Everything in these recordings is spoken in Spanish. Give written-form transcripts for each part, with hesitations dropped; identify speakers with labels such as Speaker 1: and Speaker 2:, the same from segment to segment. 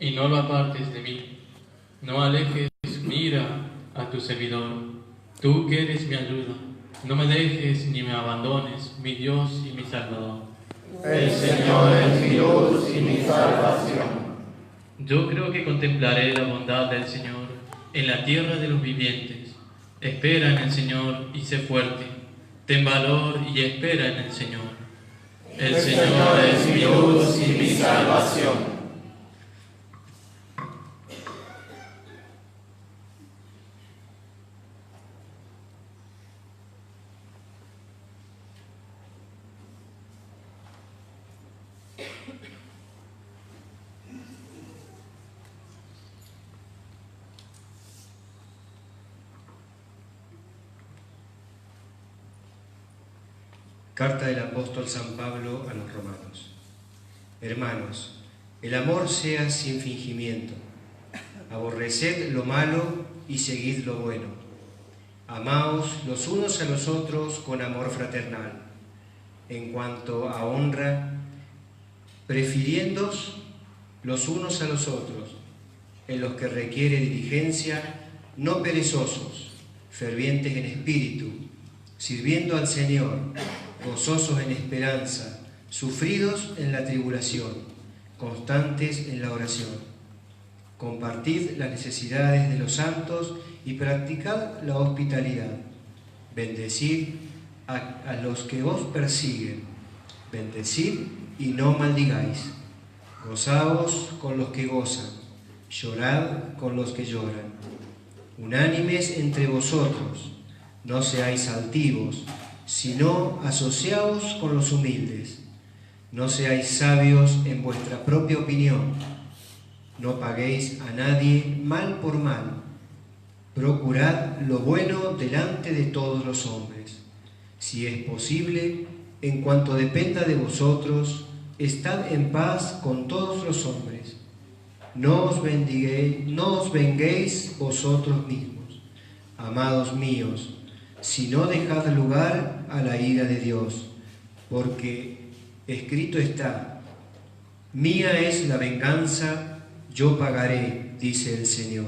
Speaker 1: y no lo apartes de mí. No alejes mi ira a tu servidor, tú que eres mi ayuda. No me dejes ni me abandones, mi Dios y mi Salvador.
Speaker 2: El Señor es mi luz y mi salvación.
Speaker 1: Yo creo que contemplaré la bondad del Señor en la tierra de los vivientes. Espera en el Señor y sé fuerte. Ten valor y espera en el Señor.
Speaker 2: El Señor es mi luz y mi salvación.
Speaker 3: Carta del apóstol San Pablo a los romanos. Hermanos, el amor sea sin fingimiento. Aborreced lo malo y seguid lo bueno. Amaos los unos a los otros con amor fraternal. En cuanto a honra, prefiriéndoos los unos a los otros, en los que requiere diligencia, no perezosos, fervientes en espíritu, sirviendo al Señor, gozosos en esperanza, sufridos en la tribulación, constantes en la oración. Compartid las necesidades de los santos y practicad la hospitalidad. Bendecid a los que os persiguen. Bendecid y no maldigáis. Gozaos con los que gozan. Llorad con los que lloran. Unánimes entre vosotros. No seáis altivos, sino asociaos con los humildes. No seáis sabios en vuestra propia opinión. No paguéis a nadie mal por mal. Procurad lo bueno delante de todos los hombres. Si es posible, en cuanto dependa de vosotros, estad en paz con todos los hombres. No os venguéis vosotros mismos, amados míos, sino dejad lugar a la ira de Dios, porque escrito está: mía es la venganza, yo pagaré, dice el Señor.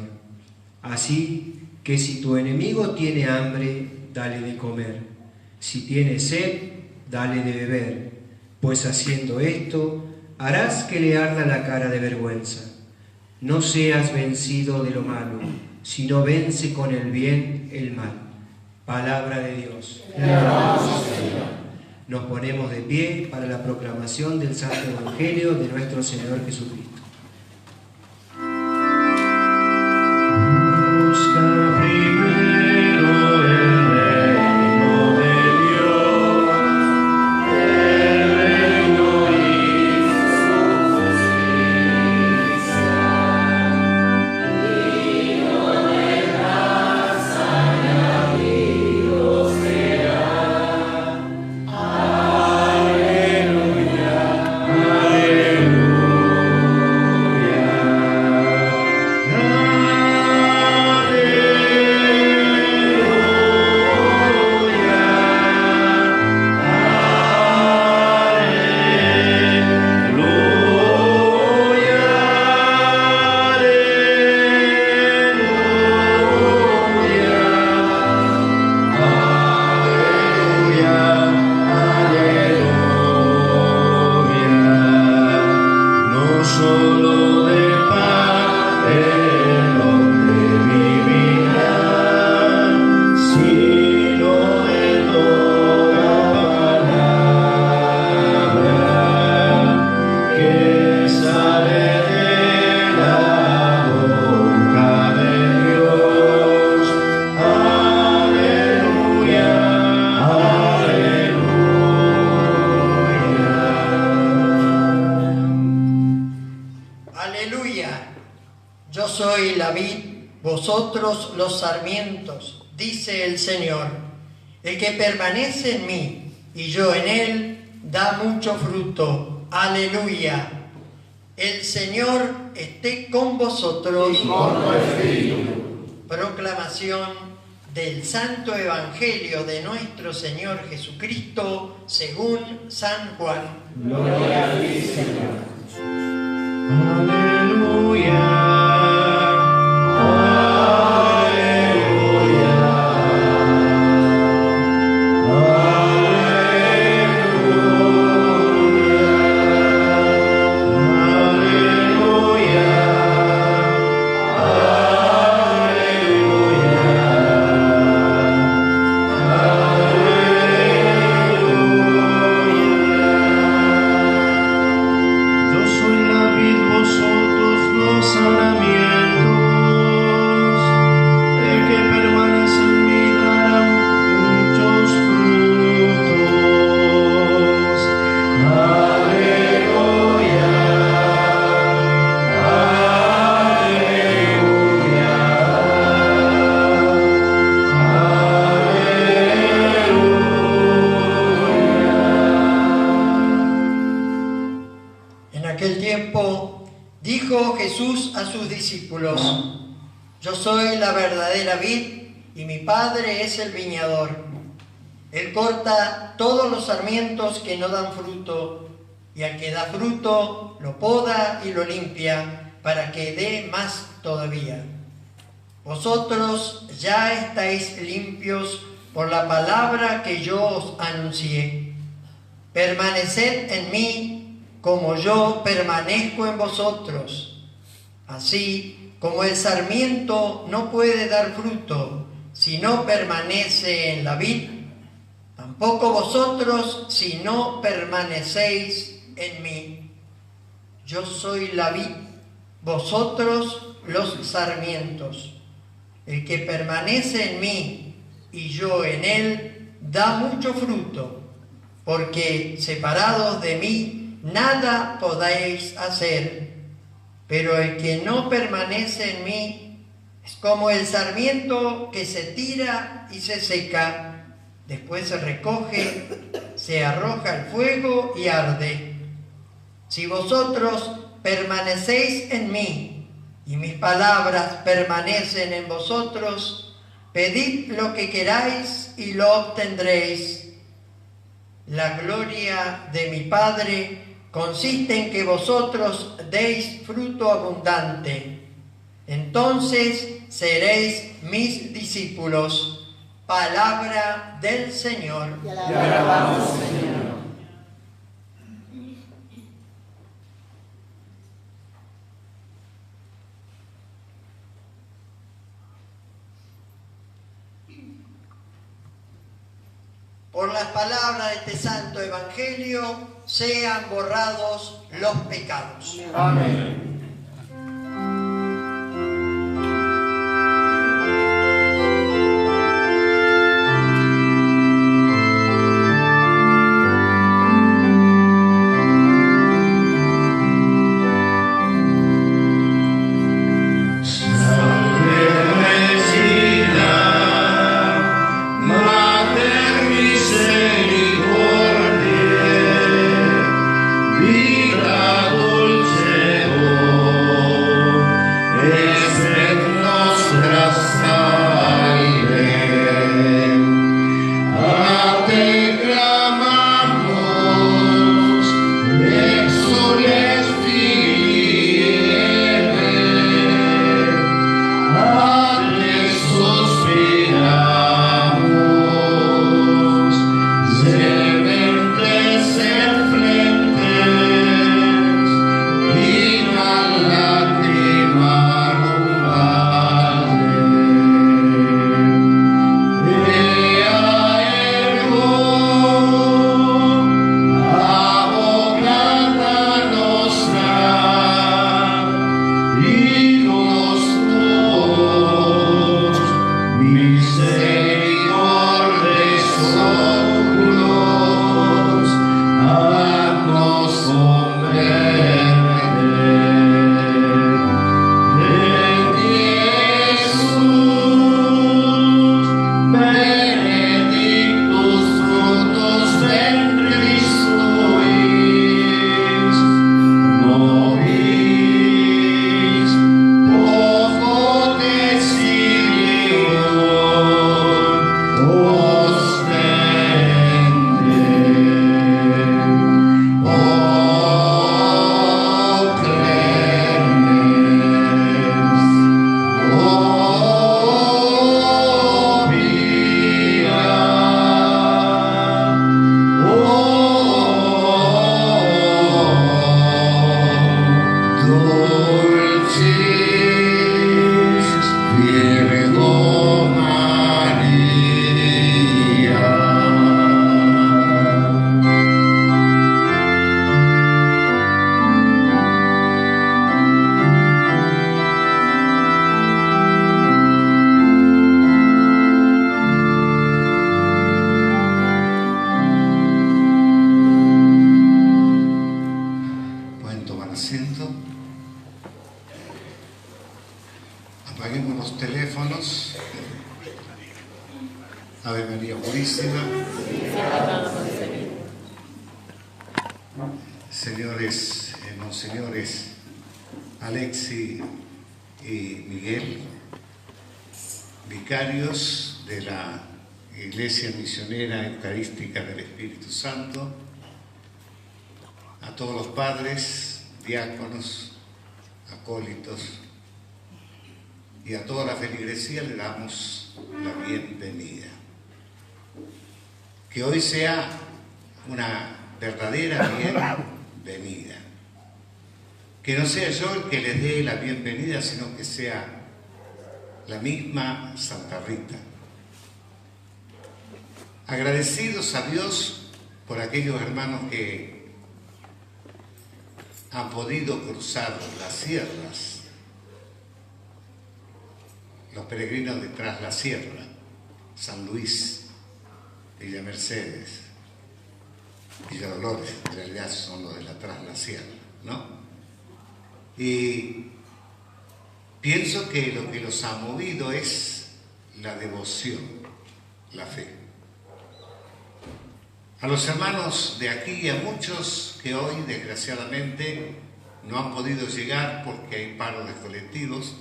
Speaker 3: Así que si tu enemigo tiene hambre, dale de comer. Si tiene sed, dale de beber, pues haciendo esto, harás que le arda la cara de vergüenza. No seas vencido de lo malo, sino vence con el bien el mal. Palabra de Dios.
Speaker 2: Te alabamos, Señor.
Speaker 3: Nos ponemos de pie para la proclamación del Santo Evangelio de nuestro Señor Jesucristo.
Speaker 2: Busca primero el reino de Dios, el reino y su justicia, y no dejarás añadido será. Aleluya, aleluya. Solo de pan el hombre vivirá, sino de toda palabra que sale de la boca de Dios. Aleluya, aleluya.
Speaker 4: Aleluya, yo soy la vid, vosotros los sarmientos, dice el Señor. El que permanece en mí y yo en él, da mucho fruto. Aleluya. El Señor esté con vosotros.
Speaker 2: Y con tu espíritu.
Speaker 4: Proclamación del Santo Evangelio de nuestro Señor Jesucristo según San Juan.
Speaker 2: Gloria a ti, Señor. Aleluya.
Speaker 4: Jesús a sus discípulos: yo soy la verdadera vid y mi Padre es el viñador. Él corta todos los sarmientos que no dan fruto, y al que da fruto lo poda y lo limpia para que dé más todavía. Vosotros ya estáis limpios por la palabra que yo os anuncié. Permaneced en mí como yo permanezco en vosotros. Así como el sarmiento no puede dar fruto si no permanece en la vid, tampoco vosotros si no permanecéis en mí. Yo soy la vid, vosotros los sarmientos. El que permanece en mí y yo en él da mucho fruto, porque separados de mí nada podéis hacer. Pero el que no permanece en mí es como el sarmiento que se tira y se seca, después se recoge, se arroja al fuego y arde. Si vosotros permanecéis en mí y mis palabras permanecen en vosotros, pedid lo que queráis y lo obtendréis. La gloria de mi Padre consiste en que vosotros deis fruto abundante. Entonces seréis mis discípulos. Palabra del Señor.
Speaker 2: Te alabamos, Señor.
Speaker 4: Por las palabras de este santo evangelio sean borrados los pecados.
Speaker 2: Amén.
Speaker 5: Apaguemos los teléfonos. Ave María Purísima. Señores, monseñores, Alexi y Miguel, vicarios de la Iglesia Misionera Eucarística del Espíritu Santo, a todos los padres, diáconos, acólitos y a toda la feligresía le damos la bienvenida. Que hoy sea una verdadera bienvenida. Que no sea yo el que les dé la bienvenida, sino que sea la misma Santa Rita. Agradecidos a Dios por aquellos hermanos que han podido cruzar las sierras, los peregrinos de Tras la Sierra, San Luis, Villa Mercedes, Villa Dolores, en realidad son los de la Tras la Sierra, ¿no? Y pienso que lo que los ha movido es la devoción, la fe. A los hermanos de aquí y a muchos que hoy desgraciadamente no han podido llegar porque hay paro de colectivos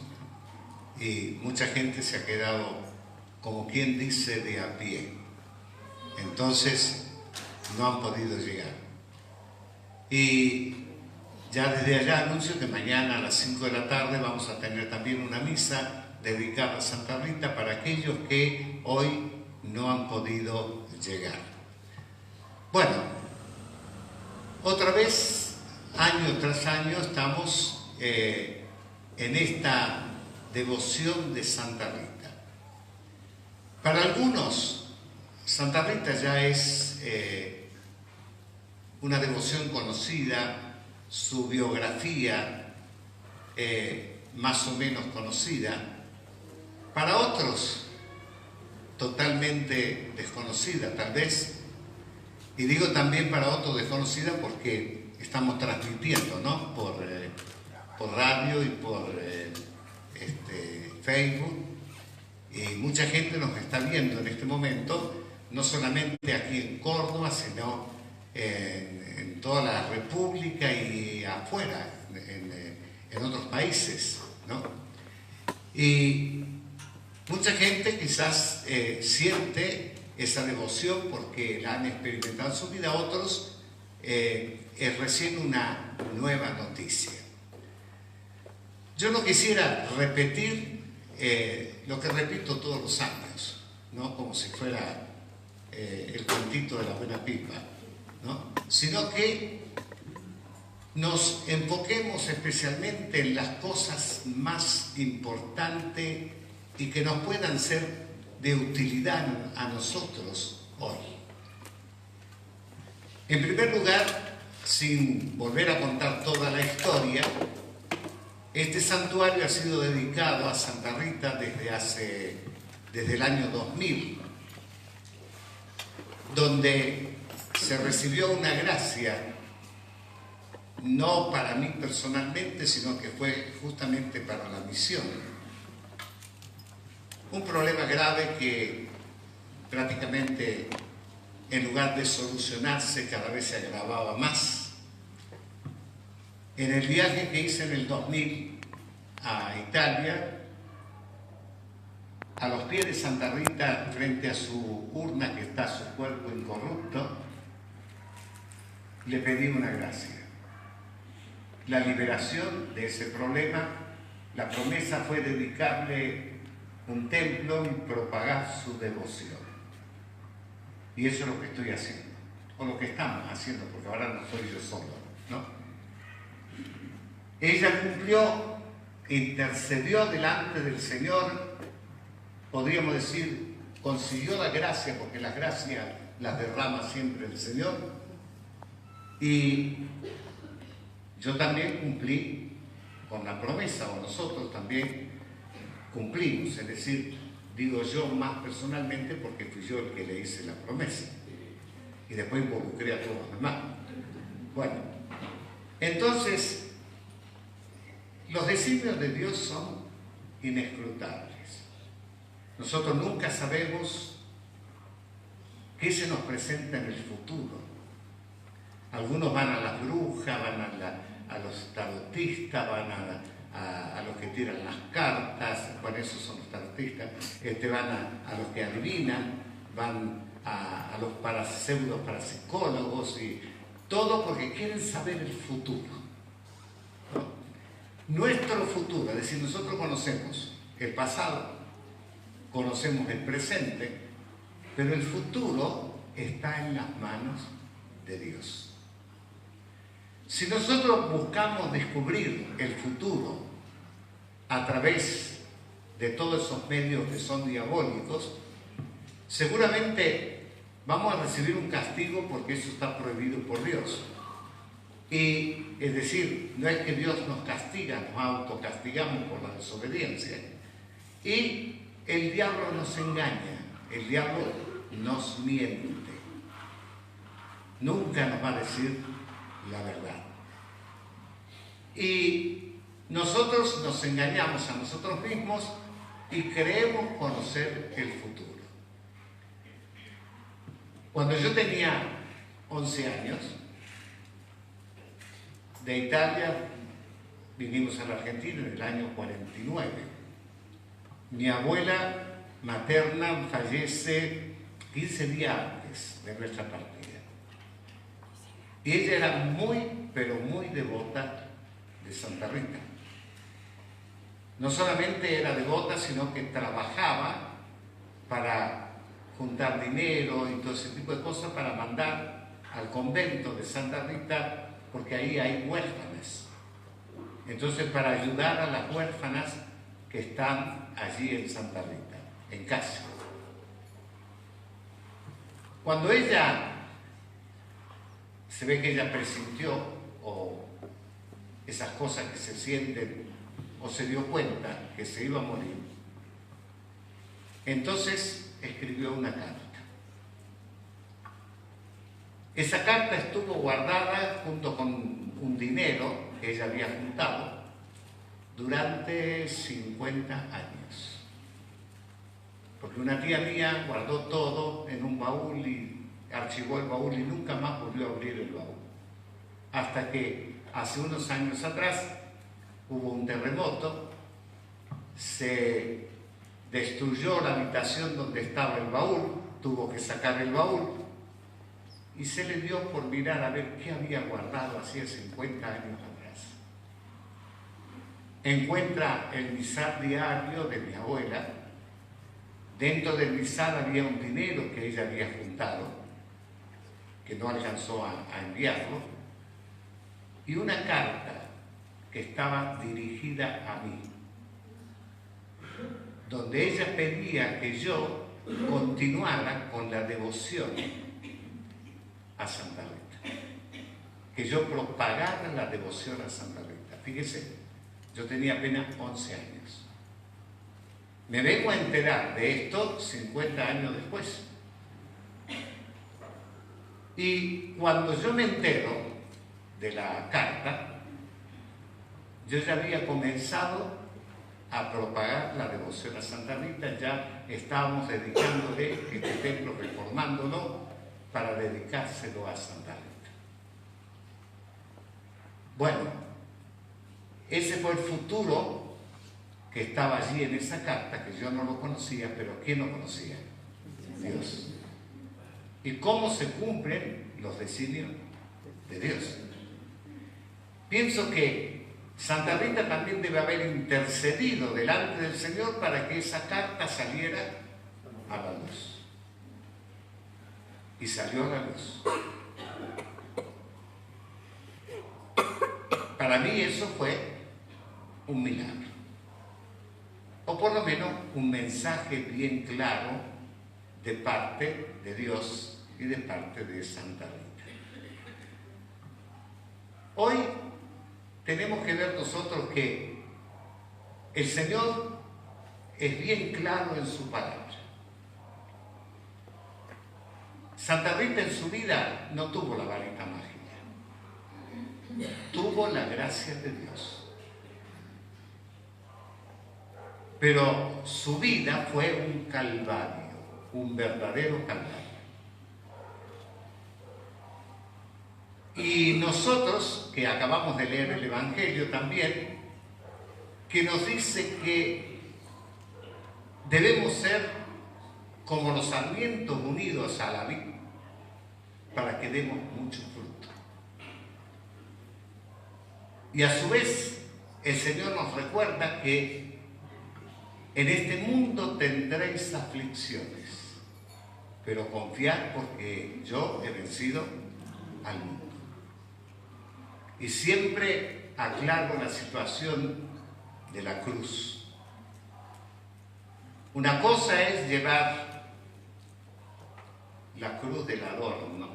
Speaker 5: y mucha gente se ha quedado, como quien dice, de a pie. Entonces no han podido llegar. Y ya desde allá anuncio que mañana a las 5 de la tarde vamos a tener también una misa dedicada a Santa Rita para aquellos que hoy no han podido llegar. Bueno, otra vez, año tras año, estamos en esta devoción de Santa Rita. Para algunos, Santa Rita ya es una devoción conocida, su biografía más o menos conocida. Para otros, totalmente desconocida, tal vez. Y digo también para otros desconocida porque estamos transmitiendo, ¿no? Por radio y por Facebook. Y mucha gente nos está viendo en este momento, no solamente aquí en Córdoba, sino en toda la República y afuera, en otros países, ¿no? Y mucha gente quizás siente esa devoción porque la han experimentado en su vida. Otros es recién una nueva noticia. Yo no quisiera repetir lo que repito todos los años, ¿no? Como si fuera el cuentito de la buena pipa, ¿no? Sino que nos enfoquemos especialmente en las cosas más importantes y que nos puedan ser de utilidad a nosotros hoy. En primer lugar, sin volver a contar toda la historia, este santuario ha sido dedicado a Santa Rita desde el año 2000, donde se recibió una gracia, no para mí personalmente, sino que fue justamente para la misión. Un problema grave que prácticamente, en lugar de solucionarse, cada vez se agravaba más. En el viaje que hice en el 2000 a Italia, a los pies de Santa Rita, frente a su urna que está su cuerpo incorrupto, le pedí una gracia. La liberación de ese problema. La promesa fue dedicarle un templo y propagar su devoción. Y eso es lo que estoy haciendo, o lo que estamos haciendo, porque ahora no soy yo solo, ¿no? Ella cumplió, intercedió delante del Señor, podríamos decir, consiguió la gracia, porque las gracias las derrama siempre el Señor, y yo también cumplí con la promesa, o nosotros también cumplimos, es decir, digo yo más personalmente porque fui yo el que le hice la promesa y después involucré a todos los demás. Bueno, entonces los designios de Dios son inescrutables. Nosotros nunca sabemos qué se nos presenta en el futuro. Algunos van a las brujas, van a los tarotistas, van a los que tiran las cartas, bueno, esos son los tarotistas, van a los que adivinan, van a los pseudo parapsicólogos y todo porque quieren saber el futuro. ¿No? Nuestro futuro, es decir, nosotros conocemos el pasado, conocemos el presente, pero el futuro está en las manos de Dios. Si nosotros buscamos descubrir el futuro a través de todos esos medios que son diabólicos, seguramente vamos a recibir un castigo porque eso está prohibido por Dios. Y es decir, no es que Dios nos castiga, nos autocastigamos por la desobediencia. Y el diablo nos engaña, el diablo nos miente. Nunca nos va a decir la verdad. Y nosotros nos engañamos a nosotros mismos y creemos conocer el futuro. Cuando yo tenía 11 años, de Italia vinimos a la Argentina en el año 49. Mi abuela materna fallece 15 días antes de nuestra partida. Y ella era muy, pero muy devota de Santa Rita. No solamente era devota, sino que trabajaba para juntar dinero y todo ese tipo de cosas para mandar al convento de Santa Rita, porque ahí hay huérfanas. Entonces, para ayudar a las huérfanas que están allí en Santa Rita, en casa. Cuando ella, se ve que ella presintió, o esas cosas que se sienten, o se dio cuenta que se iba a morir, entonces escribió una carta. Esa carta estuvo guardada junto con un dinero que ella había juntado durante 50 años. Porque una tía mía guardó todo en un baúl y archivó el baúl y nunca más volvió a abrir el baúl. Hasta que hace unos años atrás hubo un terremoto, se destruyó la habitación donde estaba el baúl, tuvo que sacar el baúl y se le dio por mirar a ver qué había guardado hacía 50 años atrás. Encuentra el misal diario de mi abuela. Dentro del misal había un dinero que ella había juntado, que no alcanzó a enviarlo, y una carta que estaba dirigida a mí, donde ella pedía que yo continuara con la devoción a Santa Rita, que yo propagara la devoción a Santa Rita. Fíjese, yo tenía apenas 11 años. Me vengo a enterar de esto 50 años después. Y cuando yo me entero de la carta, yo ya había comenzado a propagar la devoción a Santa Rita, ya estábamos dedicándole este templo, reformándolo, para dedicárselo a Santa Rita. Bueno, ese fue el futuro que estaba allí en esa carta, que yo no lo conocía, pero ¿quién lo conocía? Dios. ¿Y cómo se cumplen los designios de Dios? Pienso que Santa Rita también debe haber intercedido delante del Señor para que esa carta saliera a la luz. Y salió a la luz. Para mí eso fue un milagro. O por lo menos un mensaje bien claro de parte de Dios y de parte de Santa Rita. Hoy tenemos que ver nosotros que el Señor es bien claro en su palabra. Santa Rita en su vida no tuvo la varita mágica, tuvo la gracia de Dios. Pero su vida fue un calvario, un verdadero calvario. Y nosotros, que acabamos de leer el Evangelio también, que nos dice que debemos ser como los sarmientos unidos a la vid para que demos mucho fruto. Y a su vez, el Señor nos recuerda que en este mundo tendréis aflicciones, pero confiad porque yo he vencido al mundo. Y siempre aclaro la situación de la cruz. Una cosa es llevar la cruz del adorno,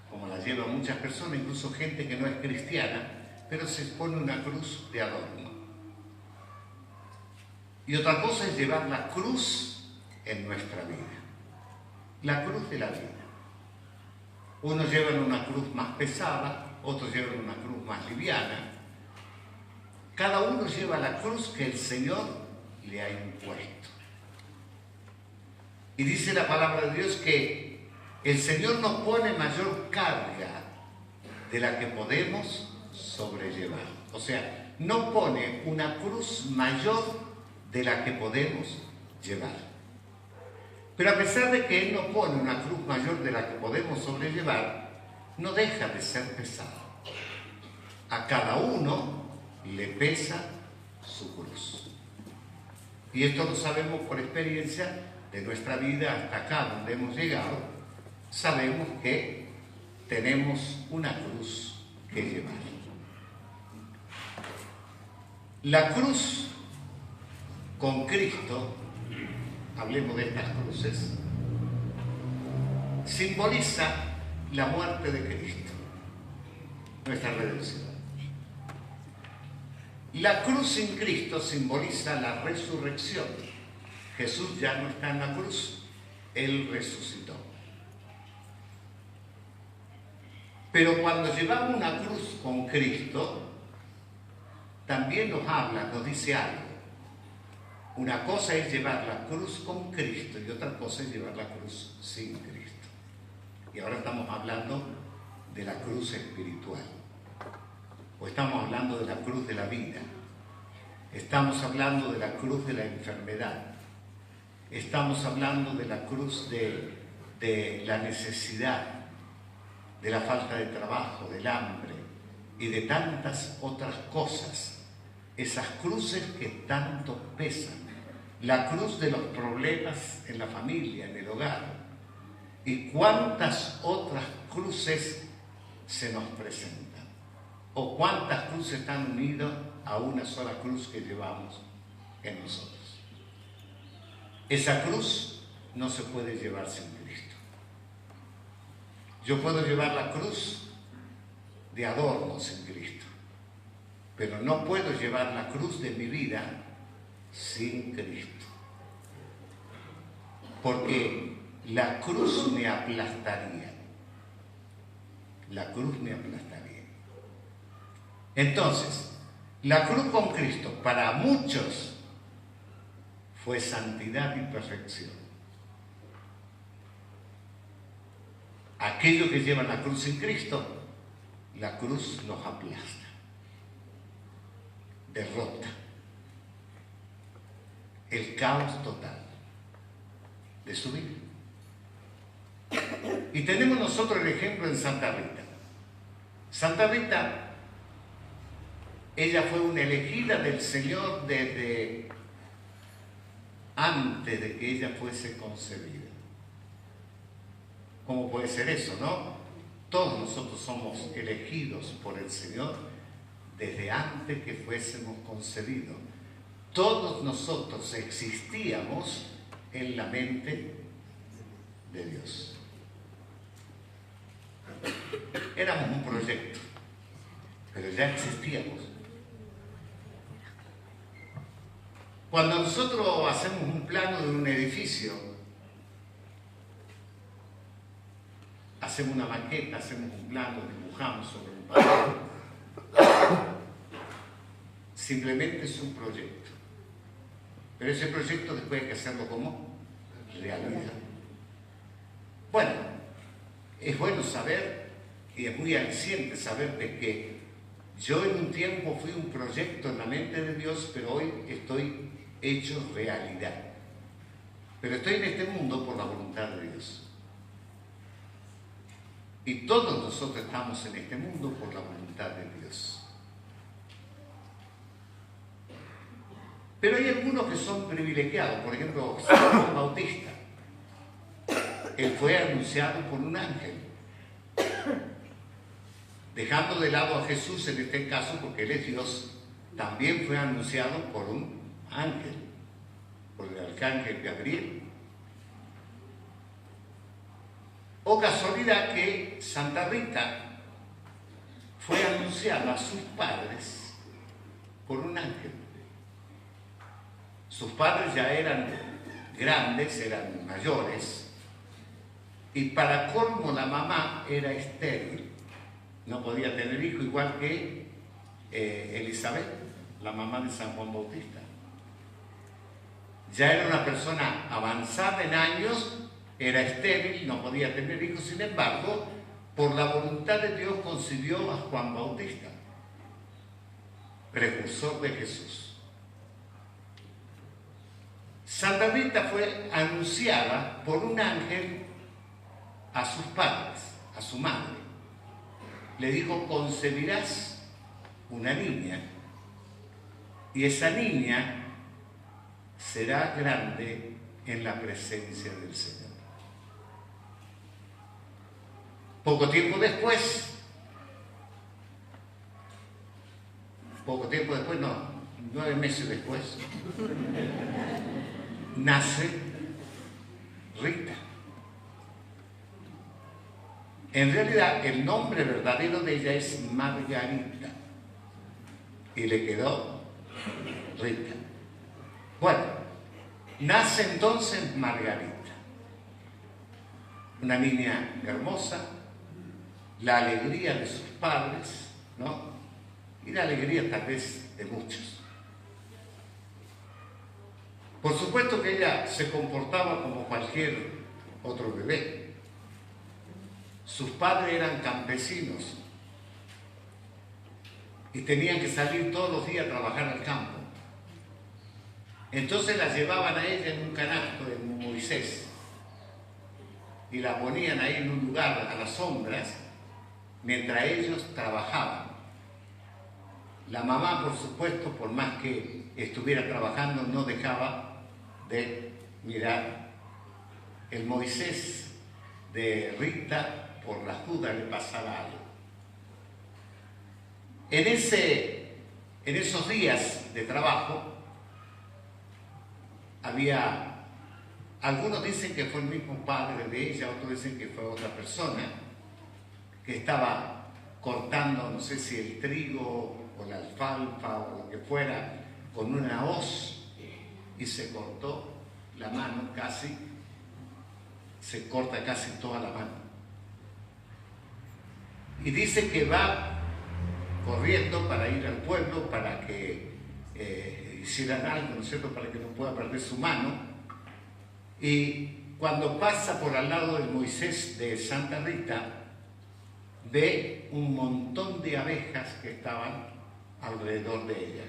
Speaker 5: como la llevan muchas personas, incluso gente que no es cristiana, pero se pone una cruz de adorno. Y otra cosa es llevar la cruz en nuestra vida, la cruz de la vida. Unos llevan una cruz más pesada, otros llevan una cruz más liviana. Cada uno lleva la cruz que el Señor le ha impuesto. Y dice la palabra de Dios que el Señor nos pone mayor carga de la que podemos sobrellevar. O sea, no pone una cruz mayor de la que podemos llevar. Pero a pesar de que Él no pone una cruz mayor de la que podemos sobrellevar, no deja de ser pesado. A cada uno le pesa su cruz. Y esto lo sabemos por experiencia de nuestra vida hasta acá donde hemos llegado. Sabemos que tenemos una cruz que llevar. La cruz con Cristo, hablemos de estas cruces, simboliza la muerte de Cristo, nuestra redención. La cruz sin Cristo simboliza la resurrección. Jesús ya no está en la cruz, Él resucitó. Pero cuando llevamos una cruz con Cristo, también nos habla, nos dice algo. Una cosa es llevar la cruz con Cristo y otra cosa es llevar la cruz sin Cristo. Y ahora estamos hablando de la cruz espiritual. O estamos hablando de la cruz de la vida. Estamos hablando de la cruz de la enfermedad. Estamos hablando de la cruz de la necesidad, de la falta de trabajo, del hambre y de tantas otras cosas. Esas cruces que tanto pesan. La cruz de los problemas en la familia, en el hogar. Y cuántas otras cruces se nos presentan. O cuántas cruces están unidas a una sola cruz que llevamos en nosotros. Esa cruz no se puede llevar sin Cristo. Yo puedo llevar la cruz de adorno sin Cristo, pero no puedo llevar la cruz de mi vida sin Cristo. Porque la cruz me aplastaría. La cruz me aplastaría. Entonces, la cruz con Cristo para muchos fue santidad y perfección. Aquellos que llevan la cruz sin Cristo, la cruz los aplasta, derrota, el caos total de su vida. Y tenemos nosotros el ejemplo en Santa Rita. Santa Rita, ella fue una elegida del Señor desde antes de que ella fuese concebida. ¿Cómo puede ser eso, no? Todos nosotros somos elegidos por el Señor desde antes que fuésemos concebidos. Todos nosotros existíamos en la mente de Dios. Éramos un proyecto, pero ya existíamos. Cuando nosotros hacemos un plano de un edificio, hacemos una maqueta, hacemos un plano, dibujamos sobre un papel. Simplemente es un proyecto. Pero ese proyecto después hay que hacerlo como realidad. Bueno, es bueno saber y es muy aliciente saber de que yo en un tiempo fui un proyecto en la mente de Dios, pero hoy estoy hecho realidad. Pero estoy en este mundo por la voluntad de Dios. Y todos nosotros estamos en este mundo por la voluntad de Dios. Pero hay algunos que son privilegiados, por ejemplo, San Juan Bautista. Él fue anunciado por un ángel, dejando de lado a Jesús en este caso, porque Él es Dios, también fue anunciado por un ángel, por el arcángel Gabriel. O casualidad que Santa Rita fue anunciada a sus padres por un ángel. Sus padres ya eran grandes, eran mayores, y para colmo la mamá era estéril, no podía tener hijo, igual que Elizabeth, la mamá de San Juan Bautista. Ya era una persona avanzada en años, era estéril, no podía tener hijos, sin embargo, por la voluntad de Dios concibió a Juan Bautista, precursor de Jesús. Santa Rita fue anunciada por un ángel a sus padres, a su madre. Le dijo: concebirás una niña, y esa niña será grande en la presencia del Señor. Poco tiempo después, no, 9 meses después, nace Rita. En realidad, el nombre verdadero de ella es Margarita, y le quedó Rita. Bueno, nace entonces Margarita, una niña hermosa, la alegría de sus padres, ¿no? Y la alegría tal vez de muchos. Por supuesto que ella se comportaba como cualquier otro bebé. Sus padres eran campesinos y tenían que salir todos los días a trabajar al campo. Entonces la llevaban a ella en un canasto, en un Moisés, y la ponían ahí en un lugar a las sombras mientras ellos trabajaban. La mamá, por supuesto, por más que estuviera trabajando, no dejaba de mirar el Moisés de Rita, por las dudas le pasaba algo. En esos días de trabajo había, algunos dicen que fue el mismo padre de ella, otros dicen que fue otra persona que estaba cortando, no sé si el trigo o la alfalfa o lo que fuera, con una hoz, y se cortó la mano casi, se corta casi toda la mano. Y dice que va corriendo para ir al pueblo para que hicieran algo, ¿no es cierto?, para que no pueda perder su mano. Y cuando pasa por al lado del Moisés de Santa Rita, ve un montón de abejas que estaban alrededor de ella.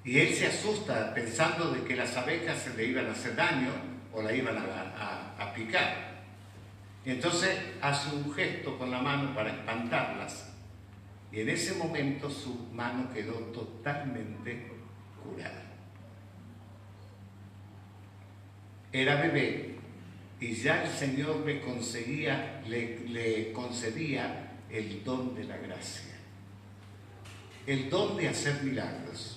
Speaker 5: Y él se asusta pensando de que las abejas se le iban a hacer daño o la iban a picar. Y entonces hace un gesto con la mano para espantarlas. Y en ese momento su mano quedó totalmente curada. Era bebé y ya el Señor le concedía el don de la gracia, el don de hacer milagros.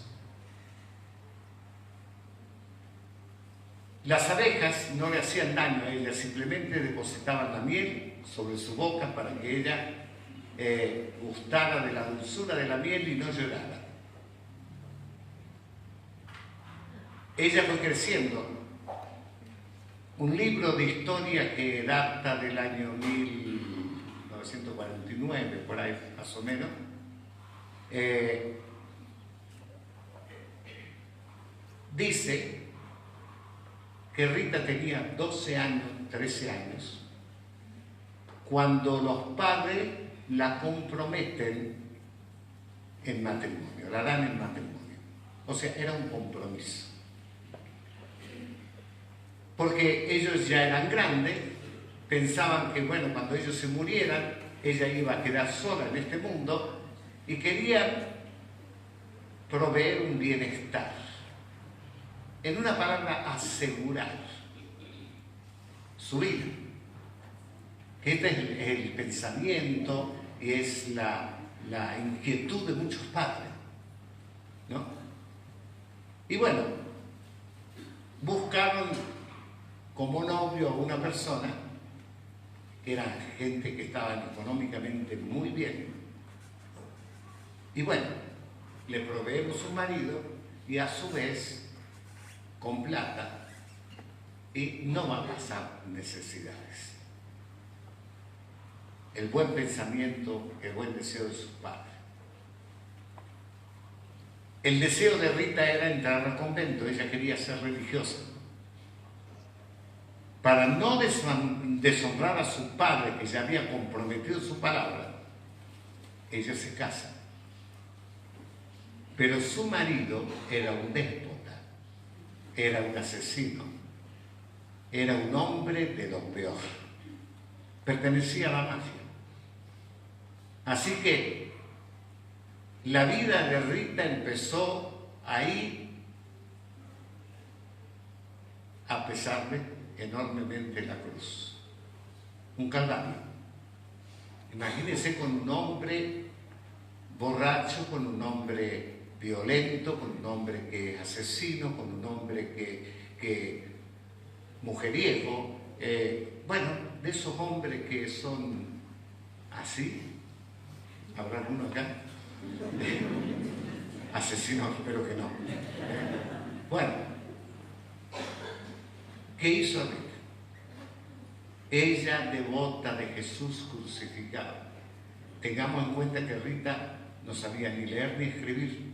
Speaker 5: Las abejas no le hacían daño a ella, simplemente depositaban la miel sobre su boca para que ella gustara de la dulzura de la miel y no llorara. Ella fue creciendo. Un libro de historia que data del año 1949, por ahí más o menos, dice que Rita tenía 12 años, 13 años, cuando los padres la comprometen en matrimonio, la dan en matrimonio. O sea, era un compromiso. Porque ellos ya eran grandes, pensaban que, bueno, cuando ellos se murieran, ella iba a quedar sola en este mundo y querían proveer un bienestar. En una palabra, asegurar su vida. Que este es el pensamiento y es la inquietud de muchos padres, ¿no? Y bueno, buscaron como novio a una persona, que era gente que estaban económicamente muy bien. Y bueno, le proveemos un marido y a su vez con plata y no va a pasar necesidades. El buen pensamiento, el buen deseo de sus padres. El deseo de Rita era entrar al convento, ella quería ser religiosa. Para no deshonrar a su padre, que ya había comprometido su palabra, ella se casa. Pero su marido era un déspota, era un asesino, era un hombre de lo peor, pertenecía a la mafia. Así que la vida de Rita empezó ahí, a pesar de enormemente la cruz. Un calvario. Imagínense con un hombre borracho, con un hombre violento, con un hombre que es asesino, con un hombre que mujeriego, bueno, de esos hombres que son así. ¿Habrá alguno acá? Asesinos, espero que no. Bueno, ¿qué hizo Rita? Ella, devota de Jesús crucificado. Tengamos en cuenta que Rita no sabía ni leer ni escribir,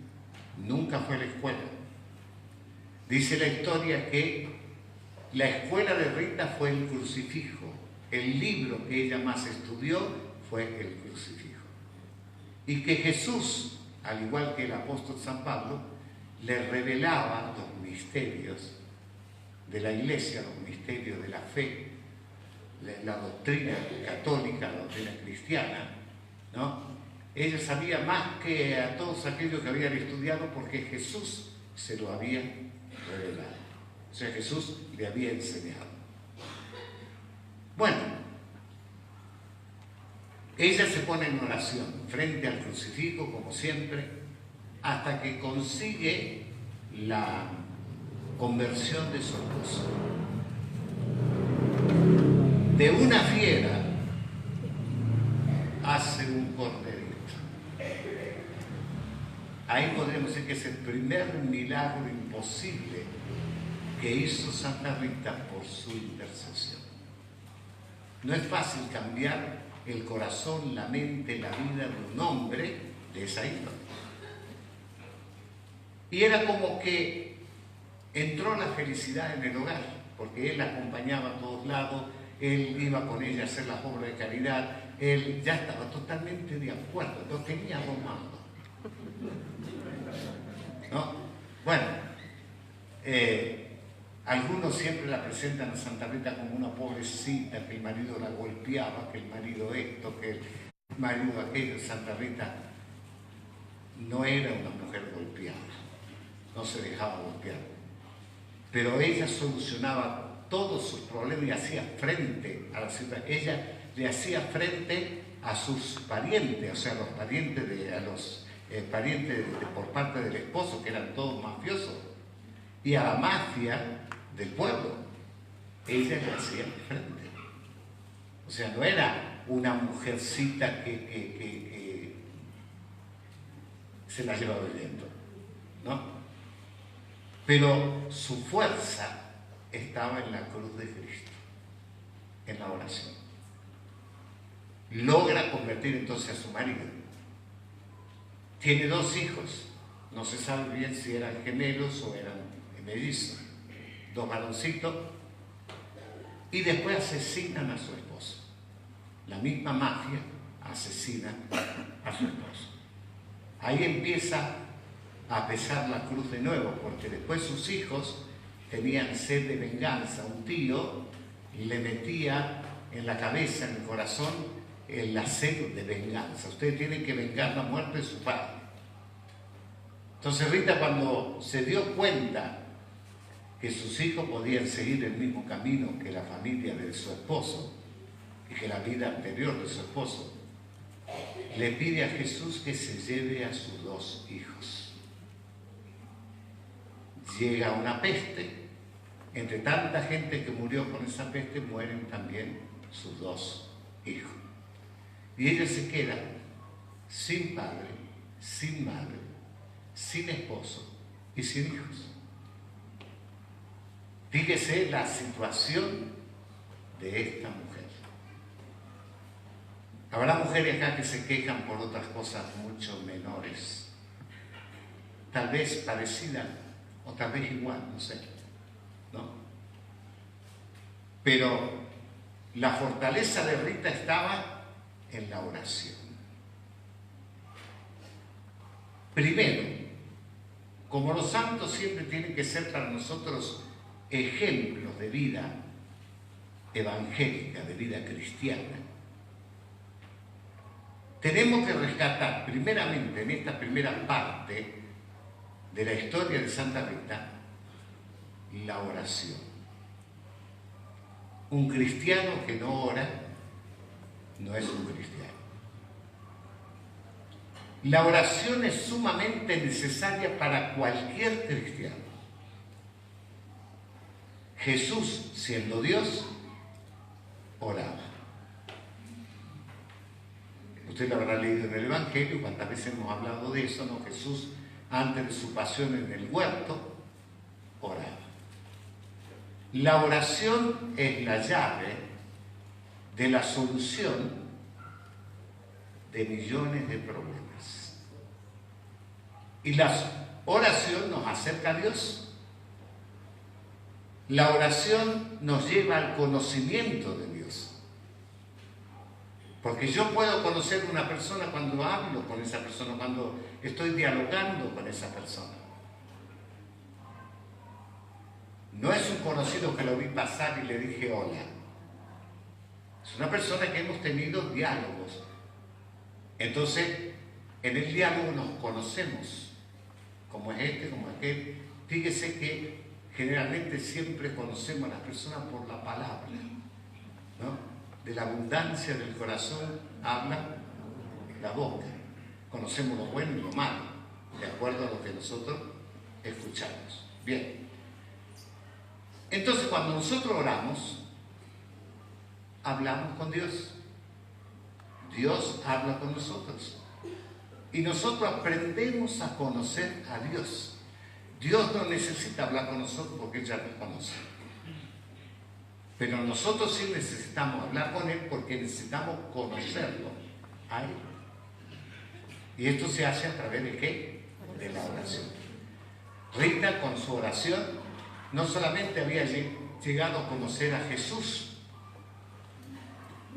Speaker 5: nunca fue a la escuela. Dice la historia que la escuela de Rita fue el crucifijo, el libro que ella más estudió fue el crucifijo. Y que Jesús, al igual que el apóstol San Pablo, le revelaba los misterios de la Iglesia, los misterios de la fe, la doctrina católica, la doctrina cristiana, ¿no? Ella sabía más que a todos aquellos que habían estudiado porque Jesús se lo había revelado. O sea, Jesús le había enseñado. Bueno, ella se pone en oración frente al crucifijo, como siempre, hasta que consigue la conversión de su esposo. De una fiera hace un corderito. Ahí podríamos decir que es el primer milagro imposible que hizo Santa Rita por su intercesión. No es fácil cambiar el corazón, la mente, la vida de un hombre de esa índole. Y era como que entró la felicidad en el hogar, porque él la acompañaba a todos lados, él iba con ella a hacer las obras de caridad, él ya estaba totalmente de acuerdo, lo tenía domado. ¿No? Bueno, algunos siempre la presentan a Santa Rita como una pobrecita, que el marido la golpeaba, que el marido esto, que el marido aquello. Santa Rita no era una mujer golpeada, no se dejaba golpear, pero ella solucionaba todos sus problemas y hacía frente a la situación. Ella le hacía frente a sus parientes, o sea, a los parientes parientes por parte del esposo, que eran todos mafiosos, y a la mafia del pueblo. Ella le hacía frente. O sea, no era una mujercita que se la llevaba el viento, ¿no? Pero su fuerza estaba en la cruz de Cristo, en la oración. Logra convertir entonces a su marido. Tiene 2 hijos, no se sabe bien si eran gemelos o eran mellizos, 2 varoncitos, y después asesinan a su esposo. la misma mafia asesina a su esposo. Ahí empieza a pesar la cruz de nuevo, porque después sus hijos tenían sed de venganza. Un tío le metía en la cabeza, en el corazón, la sed de venganza. Ustedes tienen que vengar la muerte de su padre. Entonces Rita, cuando se dio cuenta que sus hijos podían seguir el mismo camino que la familia de su esposo y que la vida anterior de su esposo, le pide a Jesús que se lleve a sus 2 hijos. Llega una peste. Entre tanta gente que murió con esa peste, mueren también sus 2 hijos. Y ella se queda sin padre, sin madre, sin esposo y sin hijos. Fíjese la situación de esta mujer. Habrá mujeres acá que se quejan por otras cosas mucho menores, tal vez parecidas o tal vez igual, no sé, ¿no? Pero la fortaleza de Rita estaba en la oración. Primero, como los santos siempre tienen que ser para nosotros ejemplos de vida evangélica, de vida cristiana, tenemos que rescatar primeramente en esta primera parte de la historia de Santa Rita la oración. Un cristiano que no ora no es un cristiano. La oración es sumamente necesaria para cualquier cristiano. Jesús, siendo Dios, oraba. Usted lo habrá leído en el Evangelio, cuántas veces hemos hablado de eso, ¿no? Jesús, antes de su pasión en el huerto, oraba. La oración es la llave de la solución de millones de problemas. Y la oración nos acerca a Dios. La oración nos lleva al conocimiento de Dios. Porque yo puedo conocer a una persona cuando hablo con esa persona, cuando estoy dialogando con esa persona. No es un conocido que lo vi pasar y le dije hola. Es una persona que hemos tenido diálogos. Entonces, en el diálogo nos conocemos, como es este, como aquel. Fíjese que generalmente siempre conocemos a las personas por la palabra, ¿no? De la abundancia del corazón habla la boca. Conocemos lo bueno y lo malo, de acuerdo a lo que nosotros escuchamos. Bien. Entonces, cuando nosotros oramos, hablamos con Dios. Dios habla con nosotros. Y nosotros aprendemos a conocer a Dios. Dios no necesita hablar con nosotros porque Él ya nos conoce. Pero nosotros sí necesitamos hablar con Él porque necesitamos conocerlo a Él. Y esto se hace a través de ¿qué? De la oración. Rita, con su oración, no solamente había llegado a conocer a Jesús,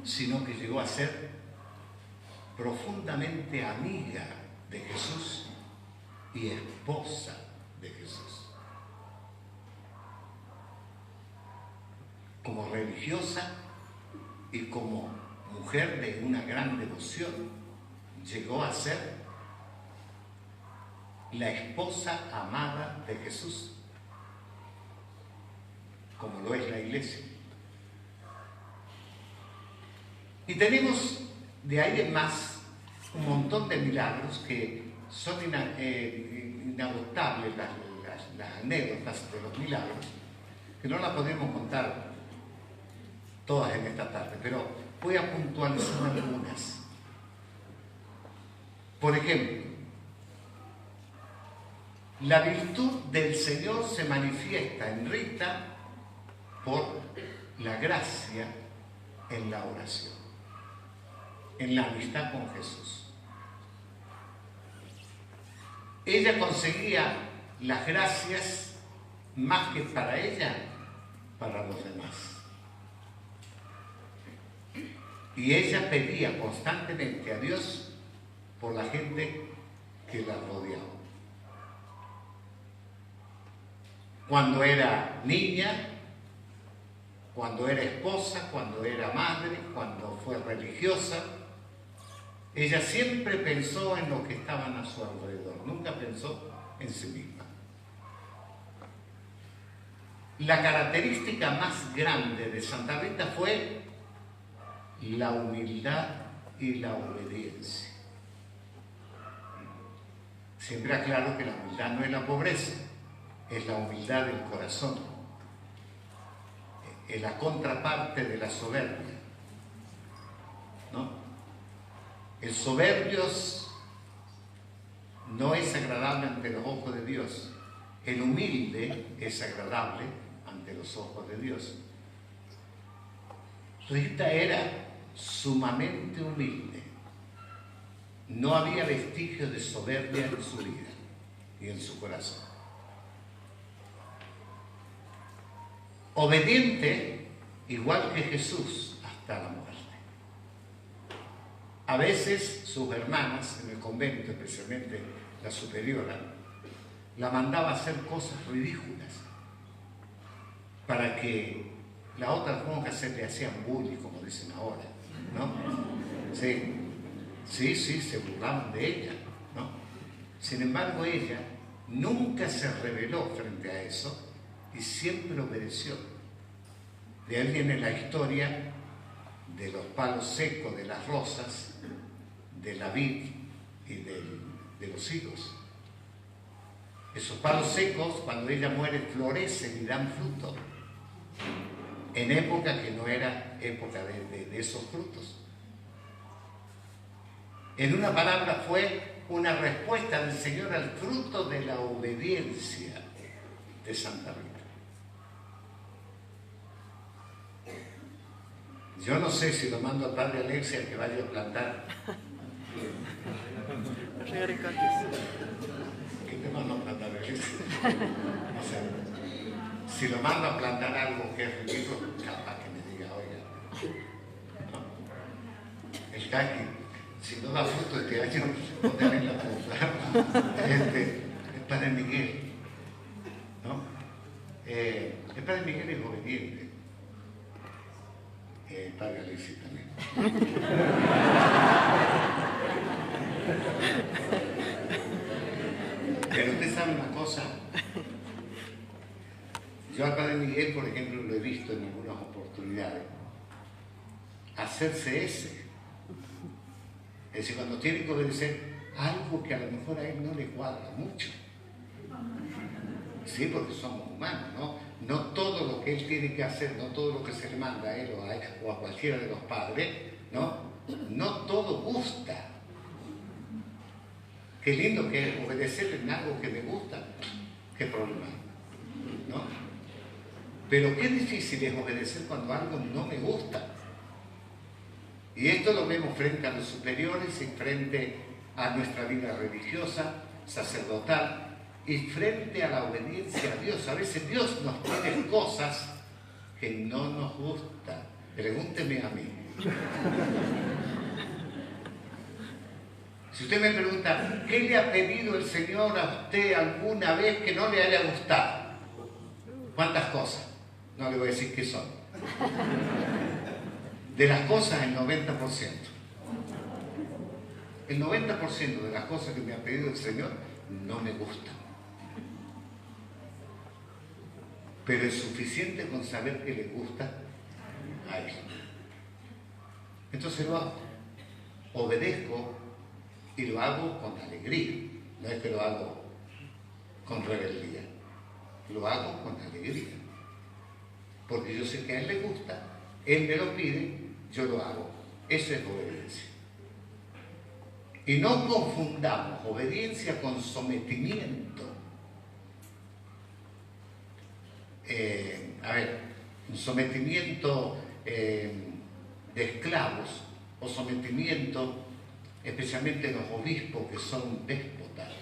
Speaker 5: sino que llegó a ser profundamente amiga de Jesús y esposa de Jesús. Como religiosa y como mujer de una gran devoción, llegó a ser la esposa amada de Jesús, como lo es la Iglesia. Y tenemos de ahí en más un montón de milagros que son inagotables, las anécdotas de los milagros, que no las podemos contar todas en esta tarde, pero voy a puntualizar algunas. Por ejemplo, la virtud del Señor se manifiesta en Rita por la gracia en la oración, en la amistad con Jesús. Ella conseguía las gracias más que para ella, para los demás. Y ella pedía constantemente a Dios por la gente que la rodeaba. Cuando era niña, cuando era esposa, cuando era madre, cuando fue religiosa, ella siempre pensó en los que estaban a su alrededor, nunca pensó en sí misma. La característica más grande de Santa Rita fue la humildad y la obediencia. Siempre aclaro que la humildad no es la pobreza, es la humildad del corazón, es la contraparte de la soberbia, ¿no? El soberbio no es agradable ante los ojos de Dios, el humilde es agradable ante los ojos de Dios. Rita era sumamente humilde, no había vestigios de soberbia en su vida y en su corazón. Obediente, igual que Jesús, hasta la muerte. A veces sus hermanas en el convento, especialmente la superiora, la mandaba a hacer cosas ridículas para que las otras monjas se le hacían bullying, como dicen ahora, ¿no? Sí, se burlaban de ella, ¿no? Sin embargo, ella nunca se rebeló frente a eso y siempre obedeció. De ahí viene la historia de los palos secos, de las rosas, de la vid y de los higos. Esos palos secos, cuando ella muere, florecen y dan fruto, en época que no era época de esos frutos. En una palabra, fue una respuesta del Señor al fruto de la obediencia de Santa Rita. Yo no sé si lo mando al padre Alexia que vaya a plantar. ¿Qué te mando a plantar, Alexia? O sea, si lo mando a plantar algo que es ridículo, capaz que me diga, oiga, ¿no? El caqui, si no da fruto este año, no te ven la fruta. El padre Miguel, ¿no? El padre Miguel es obediente. El padre Alexis también. Pero usted sabe una cosa. Yo al padre Miguel, por ejemplo, lo he visto en algunas oportunidades hacerse ese. Es decir, cuando tiene que obedecer algo que a lo mejor a él no le cuadra mucho. Sí, porque somos humanos, ¿no? No todo lo que él tiene que hacer, no todo lo que se le manda a él o a cualquiera de los padres, no todo gusta. Qué lindo que es obedecerle en algo que me gusta, qué problema, ¿no? Pero qué difícil es obedecer cuando algo no me gusta. Y esto lo vemos frente a los superiores y frente a nuestra vida religiosa, sacerdotal, y frente a la obediencia a Dios. A veces Dios nos pone cosas que no nos gustan. Pregúnteme a mí. Si usted me pregunta, ¿qué le ha pedido el Señor a usted alguna vez que no le haya gustado? ¿Cuántas cosas? No le voy a decir qué son. De las cosas, el 90%. El 90% de las cosas que me ha pedido el Señor no me gustan. Pero es suficiente con saber que le gusta a Él. Entonces lo hago. Obedezco y lo hago con alegría. No es que lo hago con rebeldía. Lo hago con alegría. Porque yo sé que a Él le gusta, Él me lo pide, yo lo hago. Eso es obediencia. Y no confundamos obediencia con sometimiento. Un sometimiento de esclavos o sometimiento, especialmente de los obispos que son déspotas,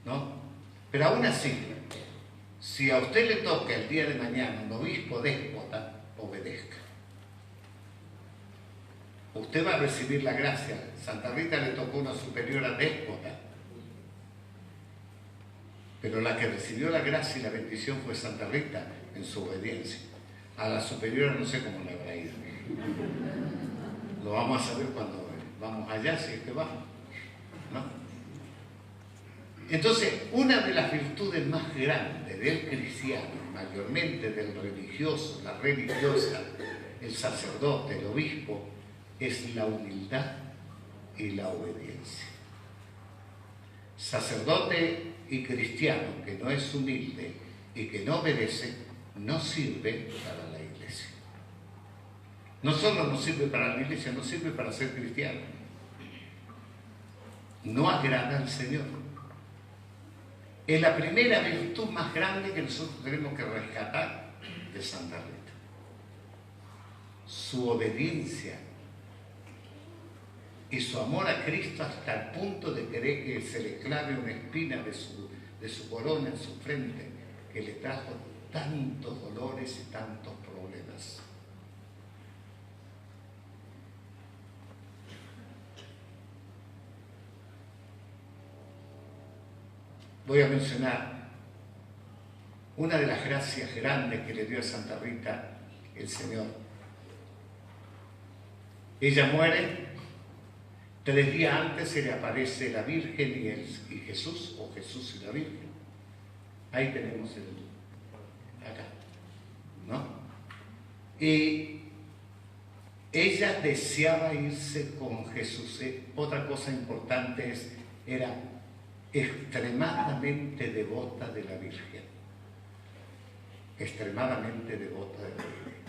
Speaker 5: ¿no? Pero aún así, si a usted le toca el día de mañana un obispo déspota, obedezca. usted va a recibir la gracia. Santa Rita le tocó una superiora déspota, pero la que recibió la gracia y la bendición fue Santa Rita en su obediencia. A la superiora no sé cómo le habrá ido. Lo vamos a saber cuando vamos allá, si es que vamos, ¿no? Entonces, una de las virtudes más grandes del cristiano, mayormente del religioso, la religiosa, el sacerdote, el obispo, es la humildad y la obediencia. Sacerdote y cristiano que no es humilde y que no obedece, no sirve para la iglesia. No solo no sirve para la iglesia, no sirve para ser cristiano. No agrada al Señor. Es la primera virtud más grande que nosotros tenemos que rescatar de Santa Rita. Su obediencia y su amor a Cristo hasta el punto de querer que se le clave una espina de su corona en su frente, que le trajo tantos dolores y tantos problemas. Voy a mencionar una de las gracias grandes que le dio a Santa Rita el Señor. Ella muere, 3 días antes se le aparece la Virgen y Jesús, o Jesús y la Virgen. Ahí tenemos acá, ¿no? Y ella deseaba irse con Jesús. Otra cosa importante era extremadamente devota de la Virgen. Extremadamente devota de la Virgen.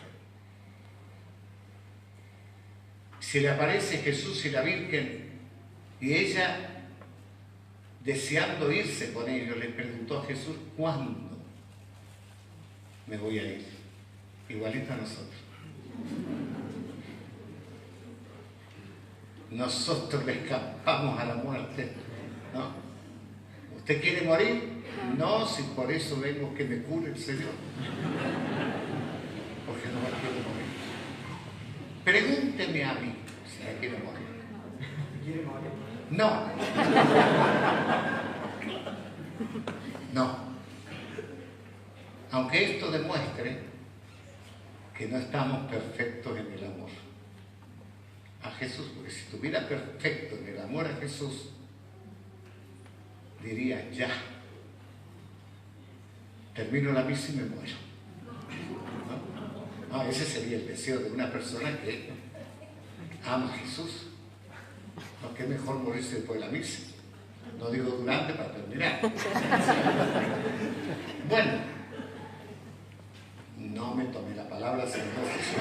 Speaker 5: Se le aparece Jesús y la Virgen y ella, deseando irse con ellos, le preguntó a Jesús: ¿cuándo me voy a ir? Igualito a nosotros. Nosotros le escapamos a la muerte, ¿no? ¿Usted quiere morir? No, si por eso vengo que me cure el Señor. Porque no me quiero morir. Pregúnteme a mí si me quiero morir.
Speaker 3: ¿Quiere morir?
Speaker 5: No. No. Aunque esto demuestre que no estamos perfectos en el amor a Jesús, porque si estuviera perfecto en el amor a Jesús, diría: ya, termino la misa y me muero. ¿No? No, ese sería el deseo de una persona que ama a Jesús. ¿No? ¿Qué mejor morirse después de la misa? No digo durante, para terminar. Bueno, no me tomé la palabra, Señor Jesús.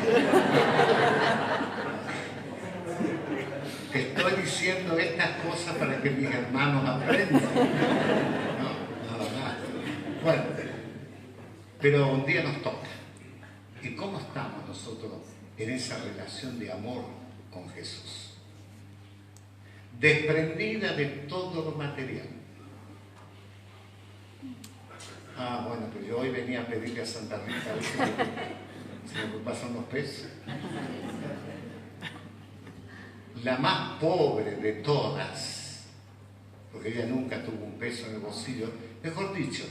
Speaker 5: Estoy diciendo estas cosas para que mis hermanos aprendan. No, nada más. Bueno, pero un día nos toca. ¿Y cómo estamos nosotros en esa relación de amor con Jesús? Desprendida de todo lo material. Ah, bueno, pues yo hoy venía a pedirle a Santa Rita a ver si me pasan los pesos. La más pobre de todas, porque ella nunca tuvo un peso en el bolsillo, mejor dicho,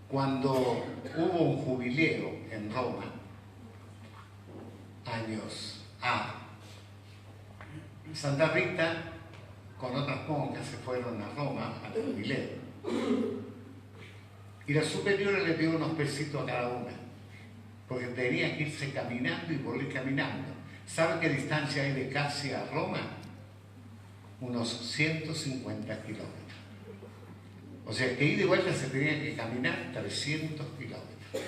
Speaker 5: cuando hubo un jubileo en Roma, años Santa Rita con otras monjas se fueron a Roma al jubileo. Y la superiora le dio unos pesitos a cada una, porque tenía que irse caminando y volver caminando. ¿Sabe qué distancia hay de Casi a Roma? Unos 150 kilómetros. O sea, que ida y vuelta se tenía que caminar 300 kilómetros.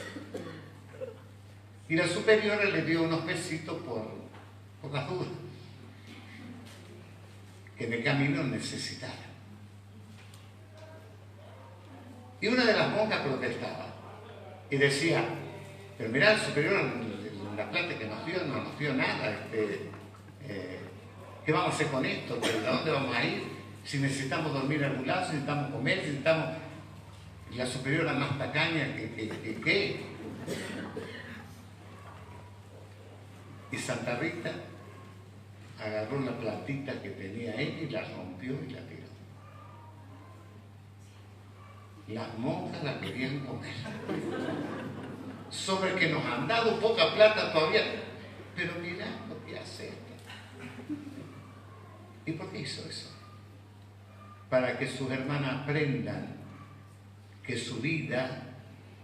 Speaker 5: Y la superiora le dio unos pesitos por las dudas, que en el camino necesitara. Y una de las monjas protestaba y decía: pero mirá, el superior, la plata que nos dio, no nos dio nada. ¿Qué vamos a hacer con esto? ¿A dónde vamos a ir? Si necesitamos dormir en algún lado, si necesitamos comer, si necesitamos... Y la superiora más tacaña que Y Santa Rita agarró la platita que tenía ella y la rompió y la tiró. Las monjas la querían comer. Sobre que nos han dado poca plata todavía. Pero mirá lo que hace esta. ¿Y por qué hizo eso? Para que sus hermanas aprendan que su vida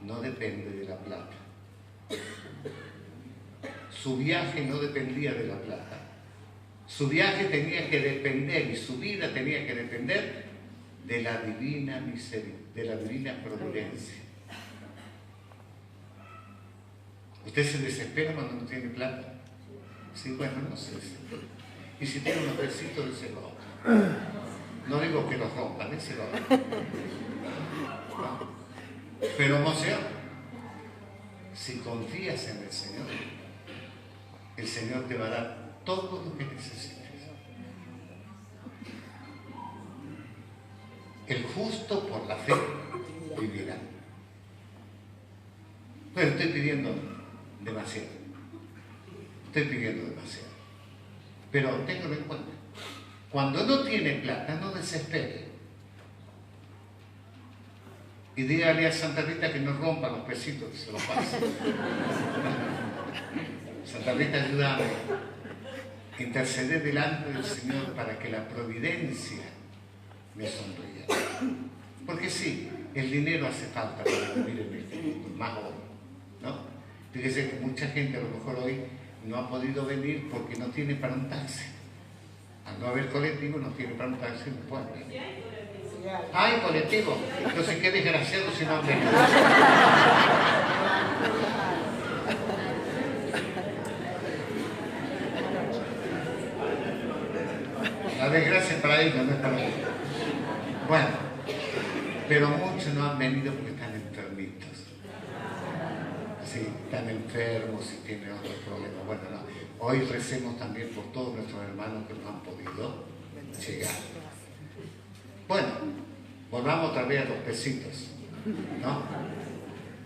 Speaker 5: no depende de la plata. Su viaje no dependía de la plata. Su viaje tenía que depender y su vida tenía que depender de la divina misericordia, de la divina providencia. ¿Usted se desespera cuando no tiene plata? Sí, bueno, no se desespera. Y si tiene unos versitos, déselo. No digo que los rompan, déselo. No. Pero emoción, si confías en el Señor te va a dar todo lo que necesites. El justo por la fe vivirá. Pero estoy pidiendo demasiado. Estoy pidiendo demasiado. Pero ténganlo en cuenta. Cuando no tiene plata, no desespere. Y dígale a Santa Rita que no rompa los pesitos, que se los pase. Santa Rita, ayúdame. Interceder delante del Señor para que la providencia me sonría. Porque sí, el dinero hace falta para vivir en este mundo, más hoy, ¿no? Fíjese que mucha gente a lo mejor hoy no ha podido venir porque no tiene para un taxi. Al no haber colectivo, no tiene para un taxi, no puede venir. ¿Hay colectivo? Entonces, qué desgraciado si no han venido. La desgracia es para ellos, no es para mí. Bueno, pero muchos no han venido porque están enfermitos. Sí, están enfermos y tienen otros problemas. Bueno, no. Hoy recemos también por todos nuestros hermanos que no han podido llegar. Bueno, volvamos otra vez a los pesitos, ¿no?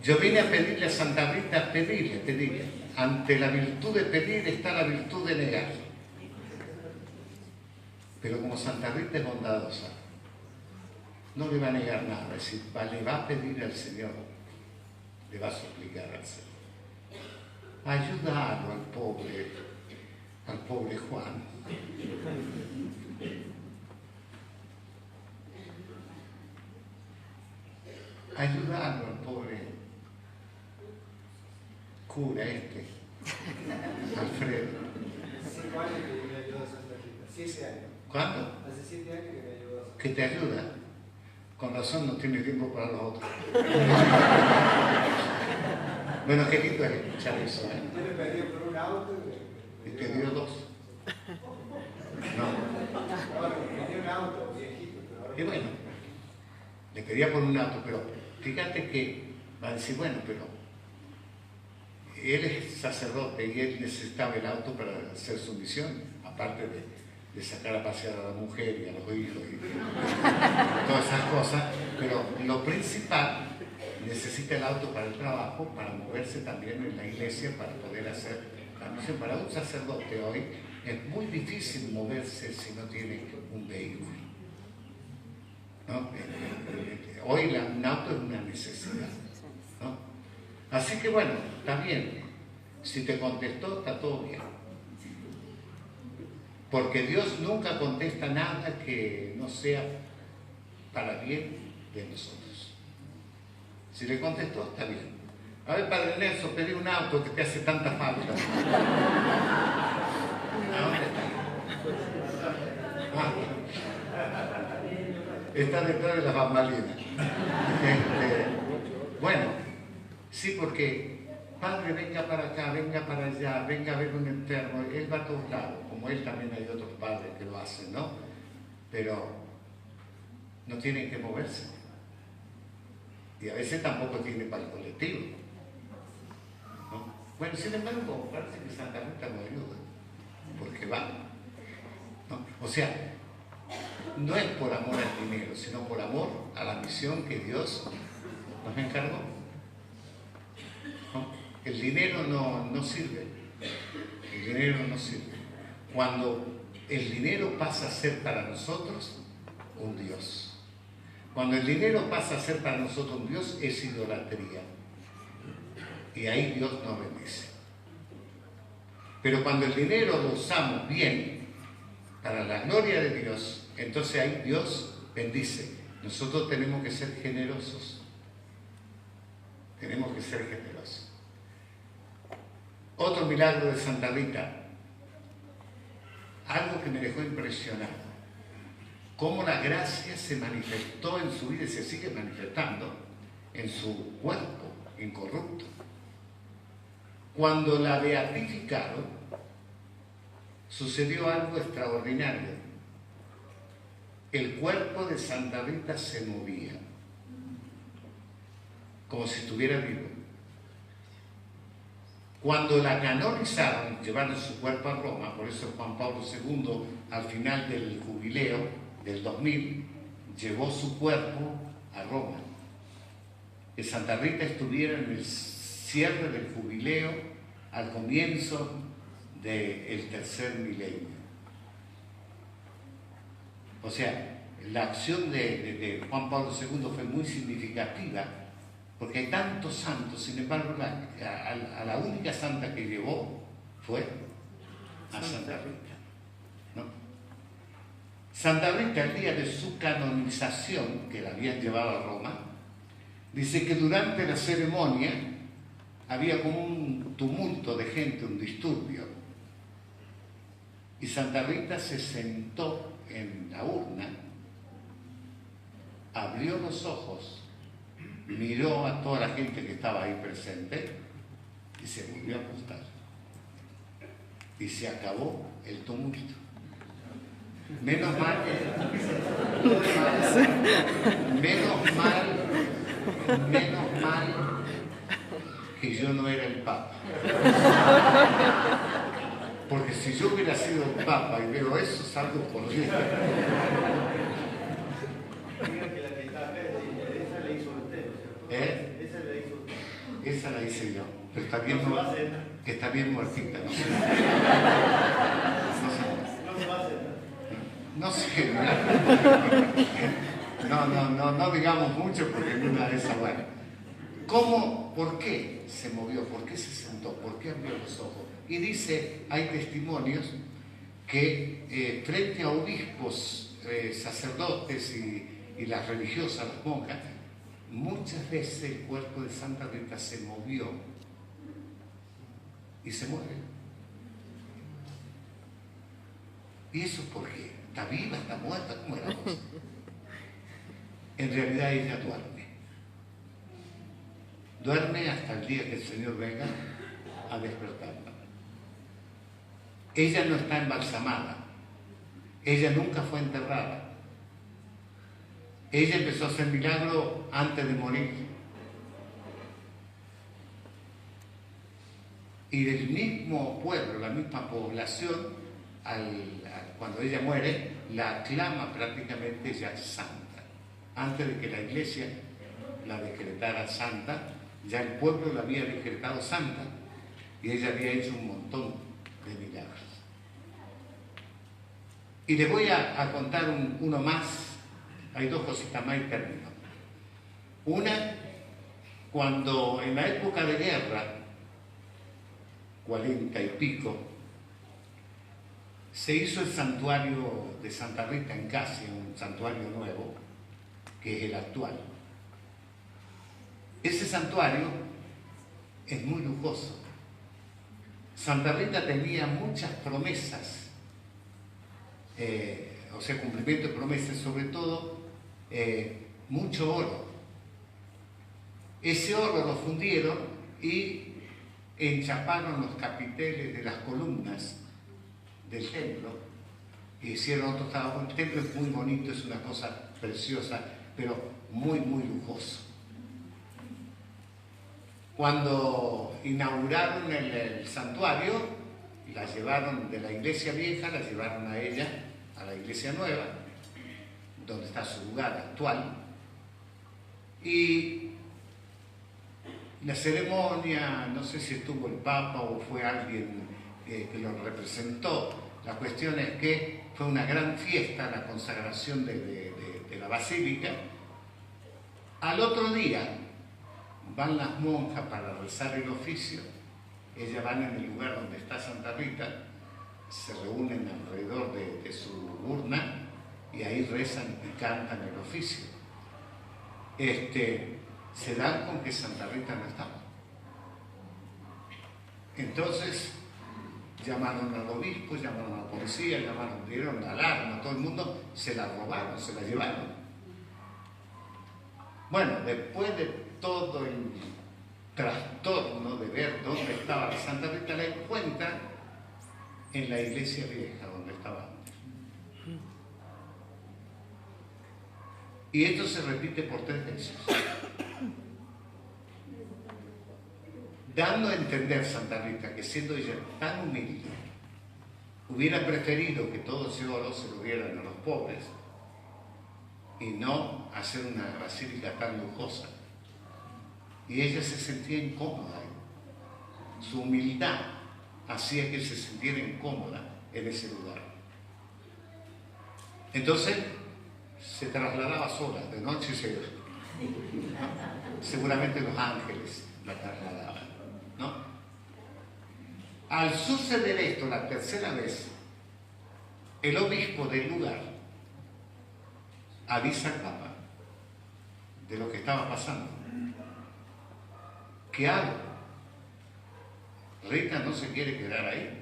Speaker 5: Yo vine a pedirle a Santa Rita, pedirle. Ante la virtud de pedir está la virtud de negar. Pero como Santa Rita es bondadosa, no le va a negar nada, es decir, le va a pedir al Señor, le va a suplicar al Señor. Ayudarlo al pobre Juan. Ayudarlo al pobre cura Alfredo.
Speaker 3: 5 años que me ayudó a Santa Rita. 7 años.
Speaker 5: ¿Cuándo?
Speaker 3: Hace 7 años que me ayudó.
Speaker 5: Que te ayuda. Con razón no tiene tiempo para los otros. Bueno, qué lindo es escuchar eso, ¿eh?
Speaker 3: Yo le pedí por un auto
Speaker 5: Y te dio 2. No.
Speaker 3: Ahora me pedí un auto viejito, pero ahora...
Speaker 5: Y bueno, le pedía por un auto, pero fíjate que va a decir, bueno, pero él es sacerdote y él necesitaba el auto para hacer su misión, aparte de sacar a pasear a la mujer y a los hijos y todas esas cosas, pero lo principal, necesita el auto para el trabajo, para moverse también en la iglesia, para poder hacer la misión. Para un sacerdote hoy es muy difícil moverse si no tiene un vehículo, ¿no? Hoy un auto es una necesidad, ¿no? Así que bueno, está bien. Si te contestó, está todo bien. Porque Dios nunca contesta nada que no sea para bien de nosotros. Si le contestó, está bien. A ver, Padre Nelson, pedí un auto que te hace tanta falta. ¿A dónde está? Está detrás de las bambalinas. Bueno, sí, porque Padre, venga para acá, venga para allá, venga a ver un enfermo. Él va a todos lados, como él también hay otros padres que lo hacen, ¿no? Pero no tienen que moverse. Y a veces tampoco tiene para el colectivo, ¿no? Bueno, sin embargo, parece que Santa Rita lo ayuda, porque va, ¿no? O sea, no es por amor al dinero, sino por amor a la misión que Dios nos encargó, ¿no? El dinero no sirve. El dinero no sirve. Cuando el dinero pasa a ser para nosotros un Dios. Cuando el dinero pasa a ser para nosotros un Dios, es idolatría. Y ahí Dios nos bendice. Pero cuando el dinero lo usamos bien, para la gloria de Dios, entonces ahí Dios bendice. Nosotros tenemos que ser generosos. Tenemos que ser generosos. Otro milagro de Santa Rita. Algo que me dejó impresionado. Cómo la gracia se manifestó en su vida y se sigue manifestando en su cuerpo incorrupto. Cuando la beatificaron, sucedió algo extraordinario. El cuerpo de Santa Rita se movía, como si estuviera vivo. Cuando la canonizaron, llevaron su cuerpo a Roma, por eso Juan Pablo II, al final del jubileo del 2000, llevó su cuerpo a Roma. Que Santa Rita estuviera en el cierre del jubileo al comienzo del tercer milenio. O sea, la acción de Juan Pablo II fue muy significativa, porque hay tantos santos, sin embargo, a la única santa que llevó fue a Santa Rita, ¿no? Santa Rita, el día de su canonización, que la habían llevado a Roma, dice que durante la ceremonia había como un tumulto de gente, un disturbio. Y Santa Rita se sentó en la urna, abrió los ojos, miró a toda la gente que estaba ahí presente y se volvió a acostar. Y se acabó el tumulto. Menos mal que yo no era el Papa. Porque si yo hubiera sido el Papa y veo eso, salgo corriendo. Esa la hice yo, pero está bien muertita, ¿no? No sé. No digamos mucho porque en una de esas, bueno. ¿Cómo? ¿Por qué se movió? ¿Por qué se sentó? ¿Por qué abrió los ojos? Y dice, hay testimonios que frente a obispos, sacerdotes y las religiosas, las monjas, muchas veces el cuerpo de Santa Rita se movió y se mueve. ¿Y eso por qué? ¿Está viva? ¿Está muerta? ¿Cómo era la cosa? En realidad ella duerme. Duerme hasta el día que el Señor venga a despertarla. Ella no está embalsamada. Ella nunca fue enterrada. Ella empezó a hacer milagro antes de morir. Y del mismo pueblo, la misma población, cuando ella muere, la aclama prácticamente ya santa. Antes de que la iglesia la decretara santa, ya el pueblo la había decretado santa y ella había hecho un montón de milagros. Y les voy a contar uno más. Hay dos cositas más y termino. Una, cuando en la época de guerra, 40 y pico, se hizo el santuario de Santa Rita en Casia, un santuario nuevo, que es el actual. Ese santuario es muy lujoso. Santa Rita tenía muchas promesas, o sea, cumplimiento de promesas, sobre todo mucho oro. Ese oro lo fundieron y enchaparon los capiteles de las columnas del templo y hicieron otro trabajo. El templo es muy bonito, es una cosa preciosa, pero muy, muy lujoso. Cuando inauguraron el santuario, la llevaron de la iglesia vieja, la llevaron a ella, a la iglesia nueva, donde está su lugar actual, y la ceremonia, no sé si estuvo el Papa o fue alguien que lo representó, La cuestión es que fue una gran fiesta la consagración de la basílica. Al otro día van las monjas para rezar el oficio. Ellas van en el lugar donde está Santa Rita, se reúnen alrededor de su urna y ahí rezan y cantan el oficio. Se dan con que Santa Rita no estaba. Entonces llamaron al obispo, llamaron a la policía, dieron la alarma, todo el mundo se la robaron, se la llevaron. Bueno, después de todo el trastorno de ver dónde estaba la Santa Rita, la encuentran en la iglesia vieja donde estaba antes. Y esto se repite por 3 veces. Dando a entender Santa Rita que siendo ella tan humilde, hubiera preferido que todo ese oro se lo dieran a los pobres y no hacer una basílica tan lujosa. Y ella se sentía incómoda. Su humildad hacía que se sintiera incómoda en ese lugar. Entonces se trasladaba sola, de noche seguramente los ángeles la trasladaban, ¿no? Al suceder esto la tercera vez, el obispo del lugar avisa al Papa de lo que estaba pasando. ¿Qué hago? Rita no se quiere quedar ahí.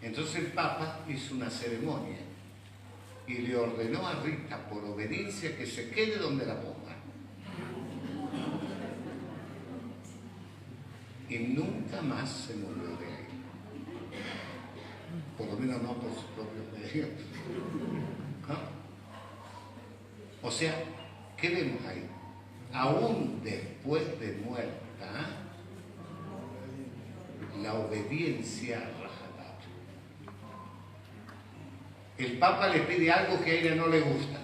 Speaker 5: Entonces el Papa hizo una ceremonia y le ordenó a Rita, por obediencia, que se quede donde la ponga. Y nunca más se movió de ahí. Por lo menos no por sus propios medios. ¿No? O sea, ¿qué vemos ahí? Aún después de muerta, la obediencia rajatabla. El Papa le pide algo que a ella no le gusta.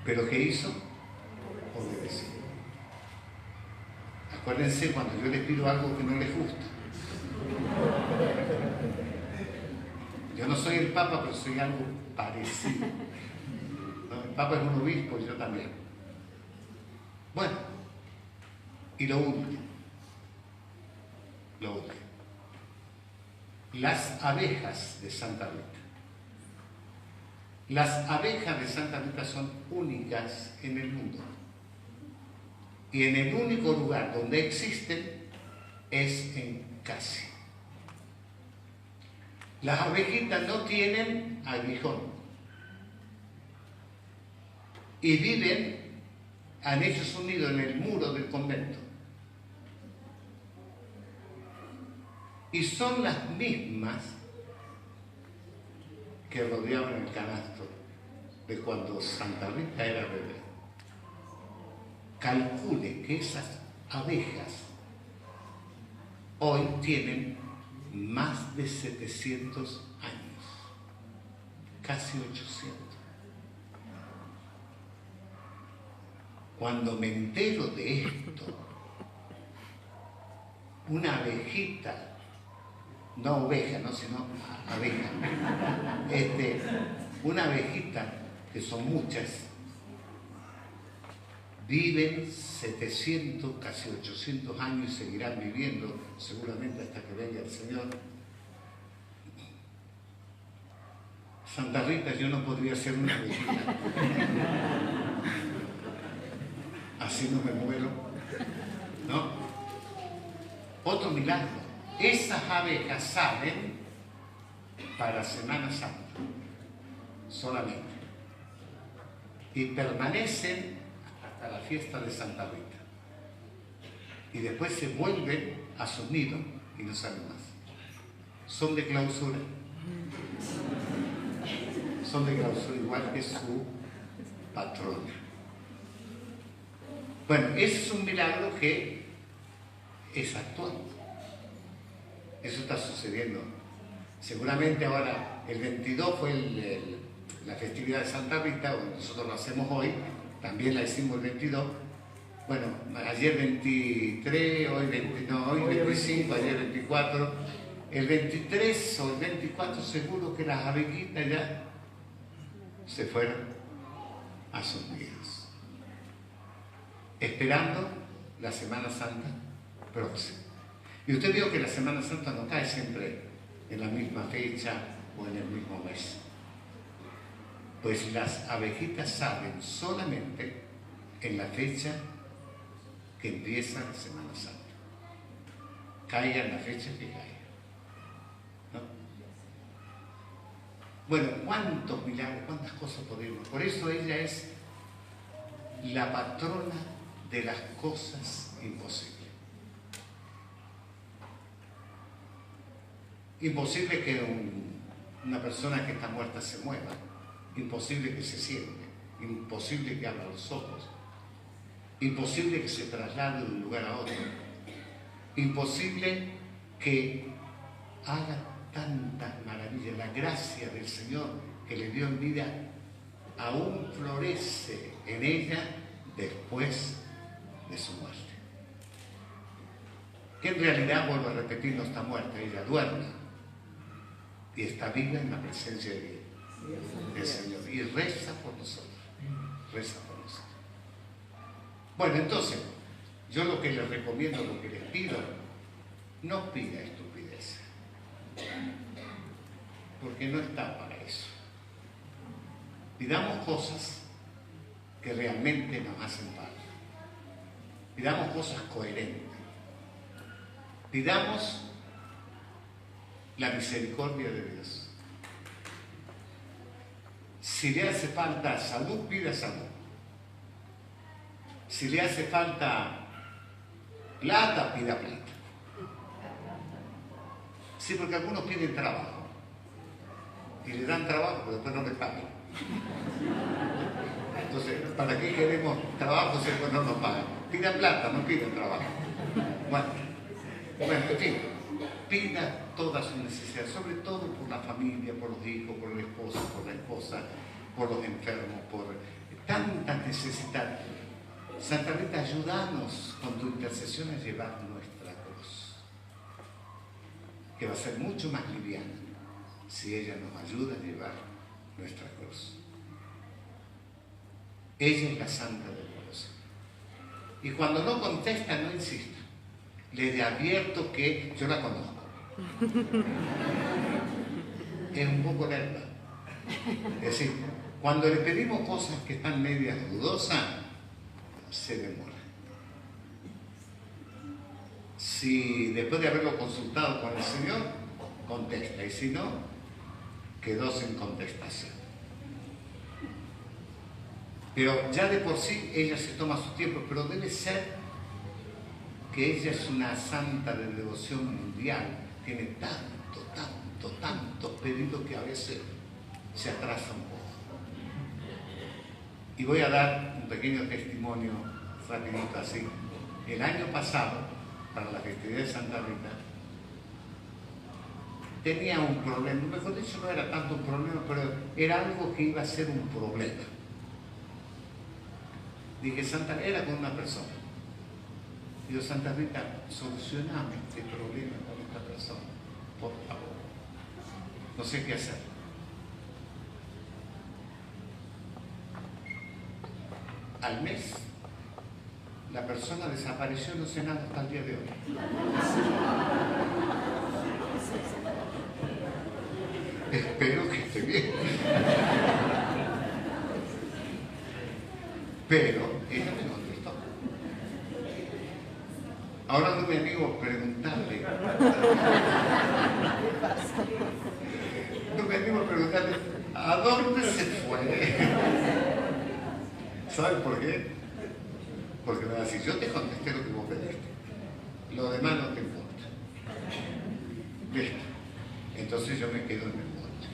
Speaker 5: ¿Pero qué hizo? Obedeció. Acuérdense cuando yo les pido algo que no les gusta. Yo no soy el Papa, pero soy algo parecido. ¿No? El Papa es un obispo y yo también. Bueno, y lo último. Las abejas de Santa Rita. Las abejas de Santa Rita son únicas en el mundo. Y en el único lugar donde existen es en Casi. Las abejitas no tienen aguijón. Y han hecho su nido en el muro del convento. Y son las mismas que rodeaban el canasto de cuando Santa Rita era bebé. Calcule que esas abejas hoy tienen más de 700 años, casi 800. Cuando me entero de esto, una abejita, no oveja, no, sino abeja, una abejita, que son muchas, viven 700, casi 800 años y seguirán viviendo seguramente hasta que venga el Señor. Santa Rita, yo no podría ser una abejita. Así no me muero, ¿no? Otro milagro. Esas abejas salen para Semana Santa solamente y permanecen hasta la fiesta de Santa Rita y después se vuelven a su nido y no salen más. Son de clausura, igual que su patrona. Bueno, ese es un milagro que es actual. Eso está sucediendo. Seguramente ahora, el 22 fue la festividad de Santa Rita, nosotros lo hacemos hoy, también la hicimos el 22. Bueno, ayer 23, hoy 25, ayer 24. el 23 o el 24 seguro que las abejitas ya se fueron a sus nidos, esperando la Semana Santa próxima. Y usted vio que la Semana Santa no cae siempre en la misma fecha o en el mismo mes. Pues las abejitas salen solamente en la fecha que empieza la Semana Santa. Caiga en la fecha que caiga, ¿no? Bueno, cuántos milagros, cuántas cosas podemos. Por eso ella es la patrona de las cosas imposibles. Imposible que una persona que está muerta se mueva, imposible que se siente, imposible que abra los ojos, imposible que se traslade de un lugar a otro, imposible que haga tantas maravillas. La gracia del Señor que le dio en vida aún florece en ella después de su muerte. Que en realidad, vuelvo a repetir, no está muerta, ella duerme y está viva en la presencia de Dios, del Señor, y reza por nosotros, reza por nosotros. Bueno, entonces, yo lo que les recomiendo, lo que les pido, no pida estupidez, porque no está para eso. Pidamos cosas que realmente nos hacen falta. Pidamos cosas coherentes. Pidamos la misericordia de Dios. Si le hace falta salud, pida salud. Si le hace falta plata, pida plata. Sí, porque algunos piden trabajo y le dan trabajo, pero después no le pagan. Entonces, ¿para qué queremos trabajo si después no nos pagan? Pidan plata, no pidan trabajo. Bueno, en fin, pida todas sus necesidades, sobre todo por la familia, por los hijos, por el esposo, por la esposa, por los enfermos, por tantas necesidades. Santa Rita, ayúdanos con tu intercesión a llevar nuestra cruz, que va a ser mucho más liviana si ella nos ayuda a llevar nuestra cruz. Ella es la Santa del Corazón. Y cuando no contesta, no insista. Le advierto que yo la conozco. Es un poco lerda. Es decir, cuando le pedimos cosas que están medias dudosas, se demora. Si después de haberlo consultado con el Señor, contesta, y si no, quedó sin contestación. Pero ya de por sí ella se toma su tiempo, pero debe ser que ella es una santa de devoción mundial, tiene tantos pedidos que a veces se atrasa un poco. Y voy a dar un pequeño testimonio rapidito así. El año pasado, para la festividad de Santa Rita, tenía un problema, mejor dicho, no era tanto un problema, pero era algo que iba a ser un problema. Dije, Santa, era con una persona. Digo, Santa Rita, solucioname este problema con esta persona, por favor. No sé qué hacer. Al mes, la persona desapareció, no sé nada hasta el día de hoy. Espero que esté bien. Pero ella me contestó. Ahora no me animo a preguntarle. No me animo a preguntarle ¿a dónde se fue? ¿Saben por qué? Porque me va a decir, yo te contesté lo que vos pediste. Lo demás no te importa. ¿Viste? Entonces yo me quedo en el monte.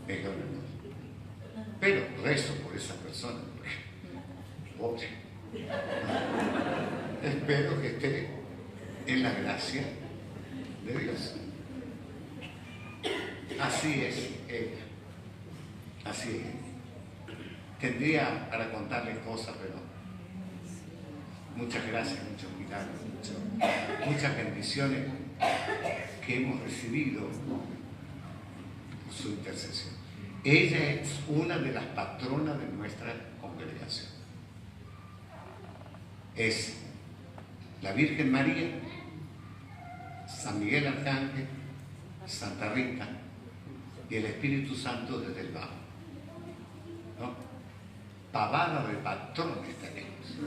Speaker 5: Me quedo en el monte. Pero rezo por esa persona. Pobre. Espero que esté en la gracia de Dios. Así es ella. Así es ella. Tendría para contarles cosas, pero muchas gracias, muchos milagros, muchas bendiciones que hemos recibido por su intercesión. Ella es una de las patronas de nuestra congregación. Es la Virgen María, San Miguel Arcángel, Santa Rita y el Espíritu Santo desde el bajo. ¿No? Pavada de patrones tenemos.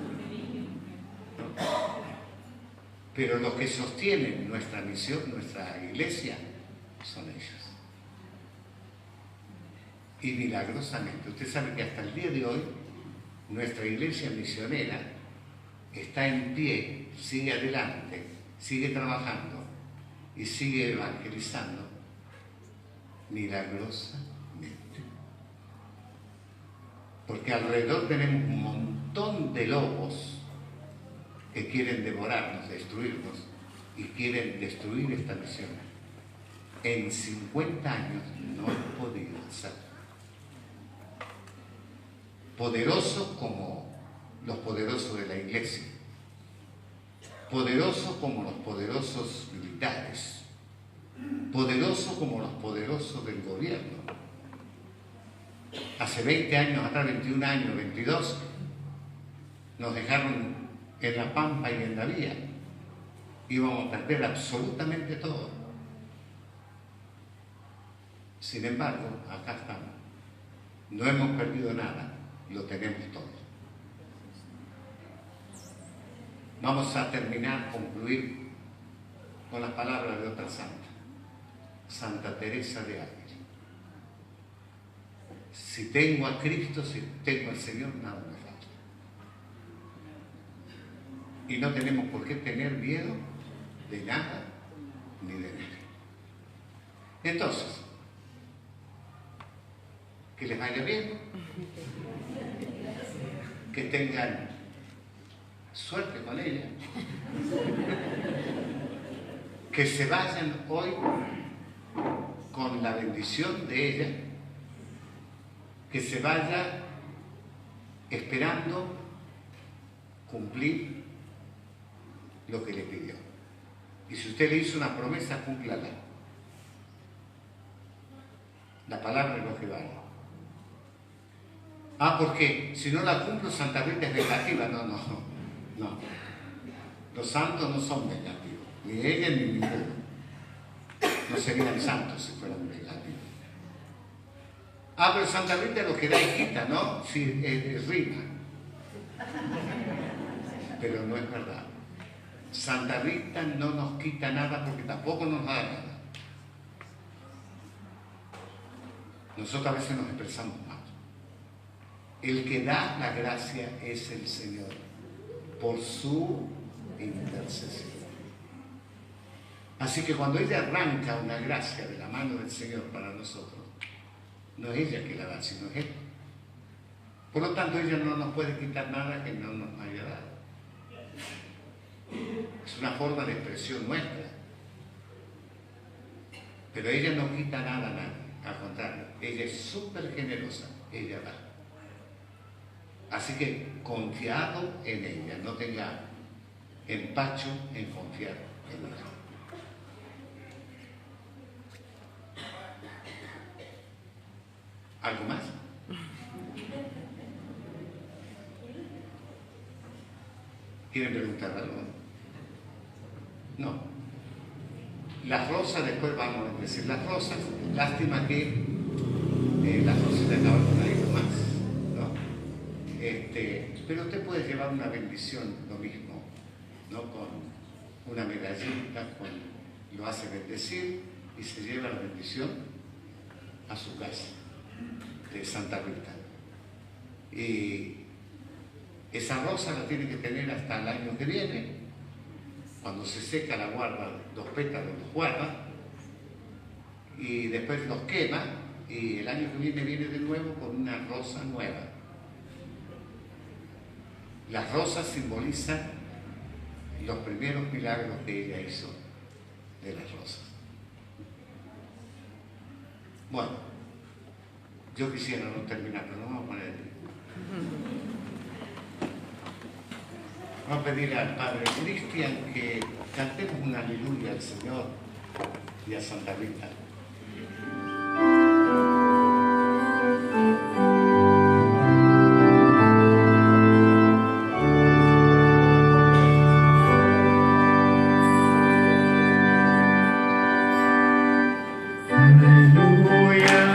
Speaker 5: ¿No? Pero los que sostienen nuestra misión, nuestra iglesia, son ellos. Y milagrosamente, usted sabe que hasta el día de hoy, nuestra iglesia misionera está en pie, sigue adelante, sigue trabajando y sigue evangelizando milagrosamente. Porque alrededor tenemos un montón de lobos que quieren devorarnos, destruirnos y quieren destruir esta misión. En 50 años no he podido hacerlo. Poderosos como los poderosos de la iglesia, poderosos como los poderosos militares, poderosos como los poderosos del gobierno. Hace 20 años atrás, 21 años, 22, nos dejaron en la pampa y en la vía. Íbamos a perder absolutamente todo. Sin embargo, acá estamos. No hemos perdido nada, lo tenemos todo. Vamos a concluir con las palabras de otra santa, Santa Teresa de Ávila. Si tengo a Cristo, si tengo al Señor, nada me falta. Y no tenemos por qué tener miedo de nada ni de nadie. Entonces, que les vaya bien, que tengan suerte con ella, que se vayan hoy con la bendición de ella, que se vaya esperando cumplir lo que le pidió. Y si usted le hizo una promesa, cúmplala. La palabra es lo que vale. Porque si no la cumplo, Santa Rita es vengativa. No. Los santos no son vengativos, ni ella ni ninguno. No serían santos si fueran vengativos. Pero Santa Rita es lo que da y quita, ¿no? Sí, es rima. Pero no es verdad. Santa Rita no nos quita nada porque tampoco nos da nada. Nosotros a veces nos expresamos mal. El que da la gracia es el Señor, por su intercesión. Así que cuando ella arranca una gracia de la mano del Señor para nosotros, no es ella que la da, sino es Él. Por lo tanto, ella no nos puede quitar nada que no nos haya dado. Es una forma de expresión nuestra. Pero ella no quita nada a nadie. Al contrario, ella es súper generosa. Ella da. Así que confiado en ella. No tenga empacho en confiar en ella. ¿Algo más? ¿Quieren preguntar algo? No. Las rosas, después vamos a decir las rosas. Lástima que las rosas de acaban con algo más, ¿no? Pero usted puede llevar una bendición, lo mismo, ¿no? Con una medallita, lo hace bendecir y se lleva la bendición a su casa de Santa Rita. Y esa rosa la tiene que tener hasta el año que viene. Cuando se seca la guarda, los pétalos los guarda y después los quema y el año que viene de nuevo con una rosa nueva. Las rosas simbolizan los primeros milagros que ella hizo de las rosas. Bueno, yo quisiera no terminar, pero no vamos a poner. Vamos a pedir al Padre Cristian que cantemos una aleluya al Señor y a Santa Rita.
Speaker 2: Aleluya.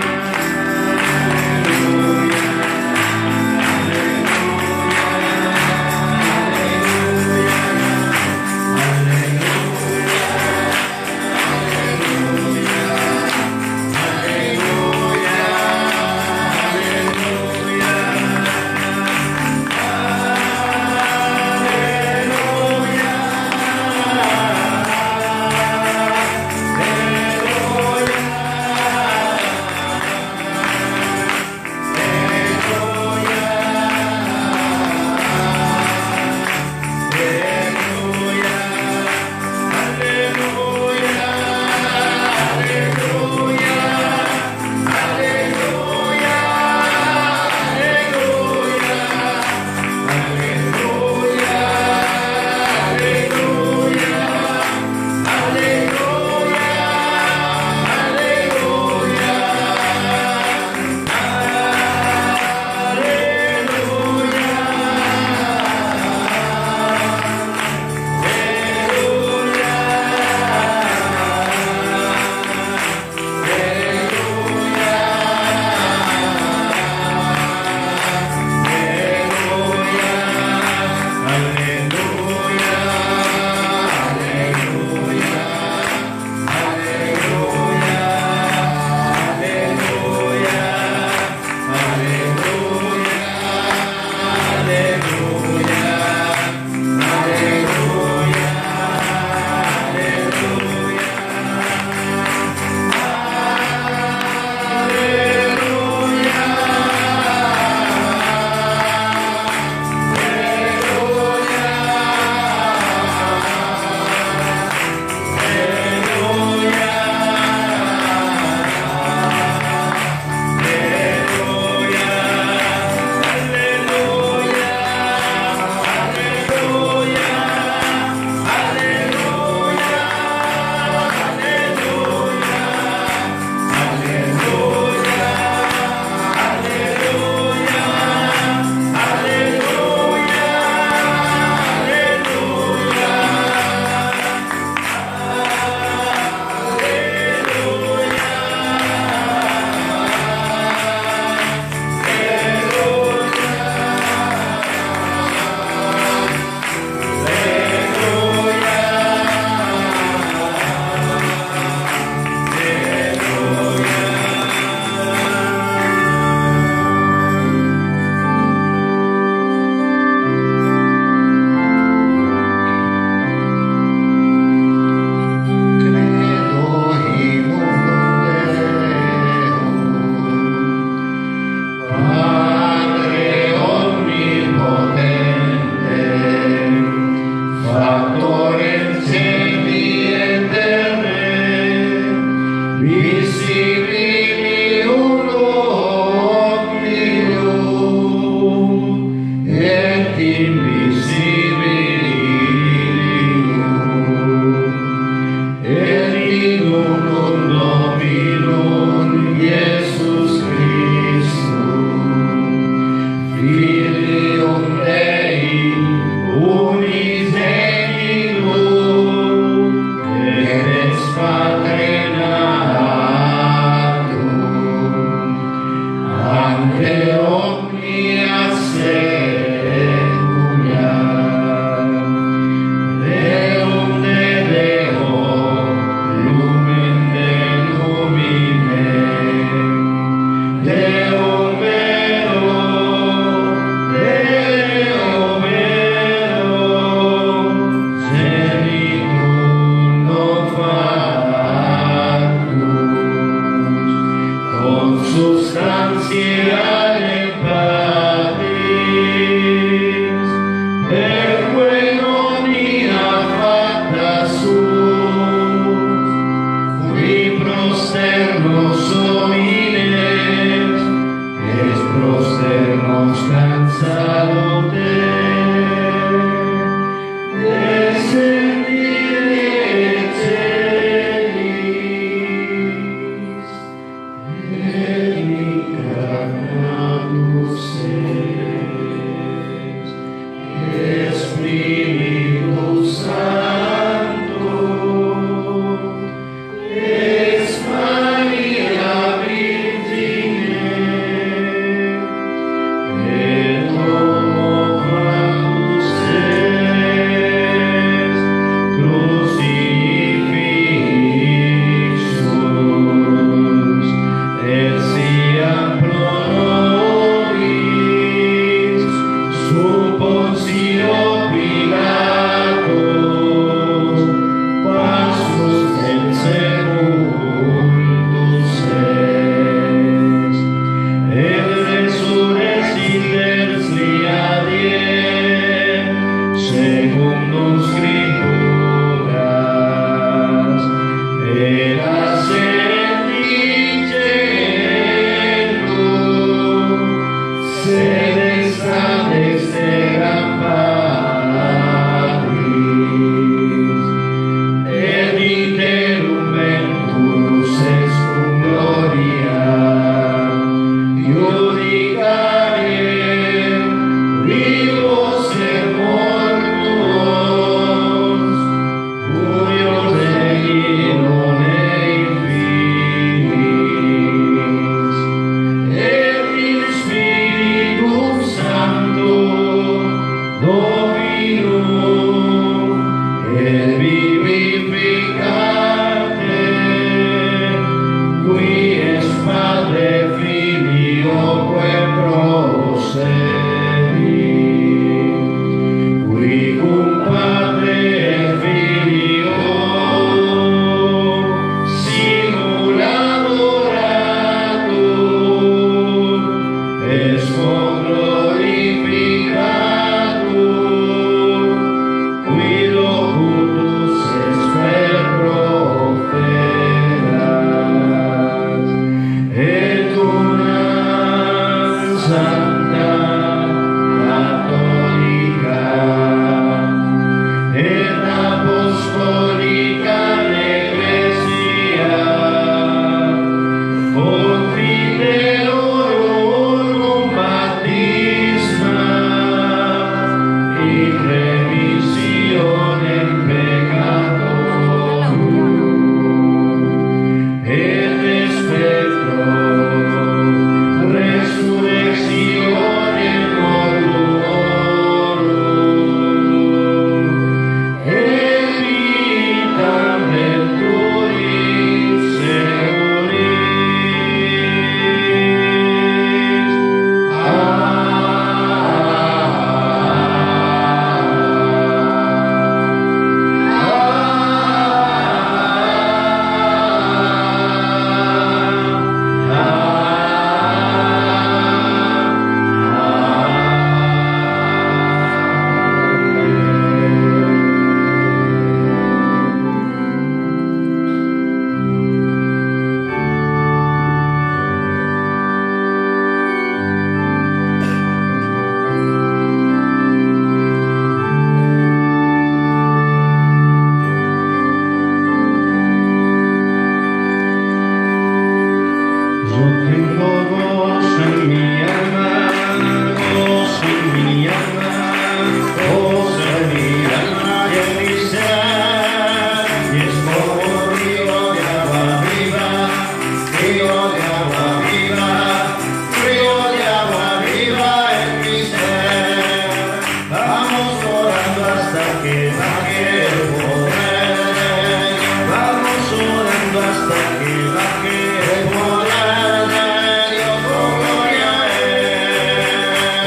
Speaker 2: que baje el poder. Vamos orando hasta que baje el poder de Dios. Oh, gloria a Él,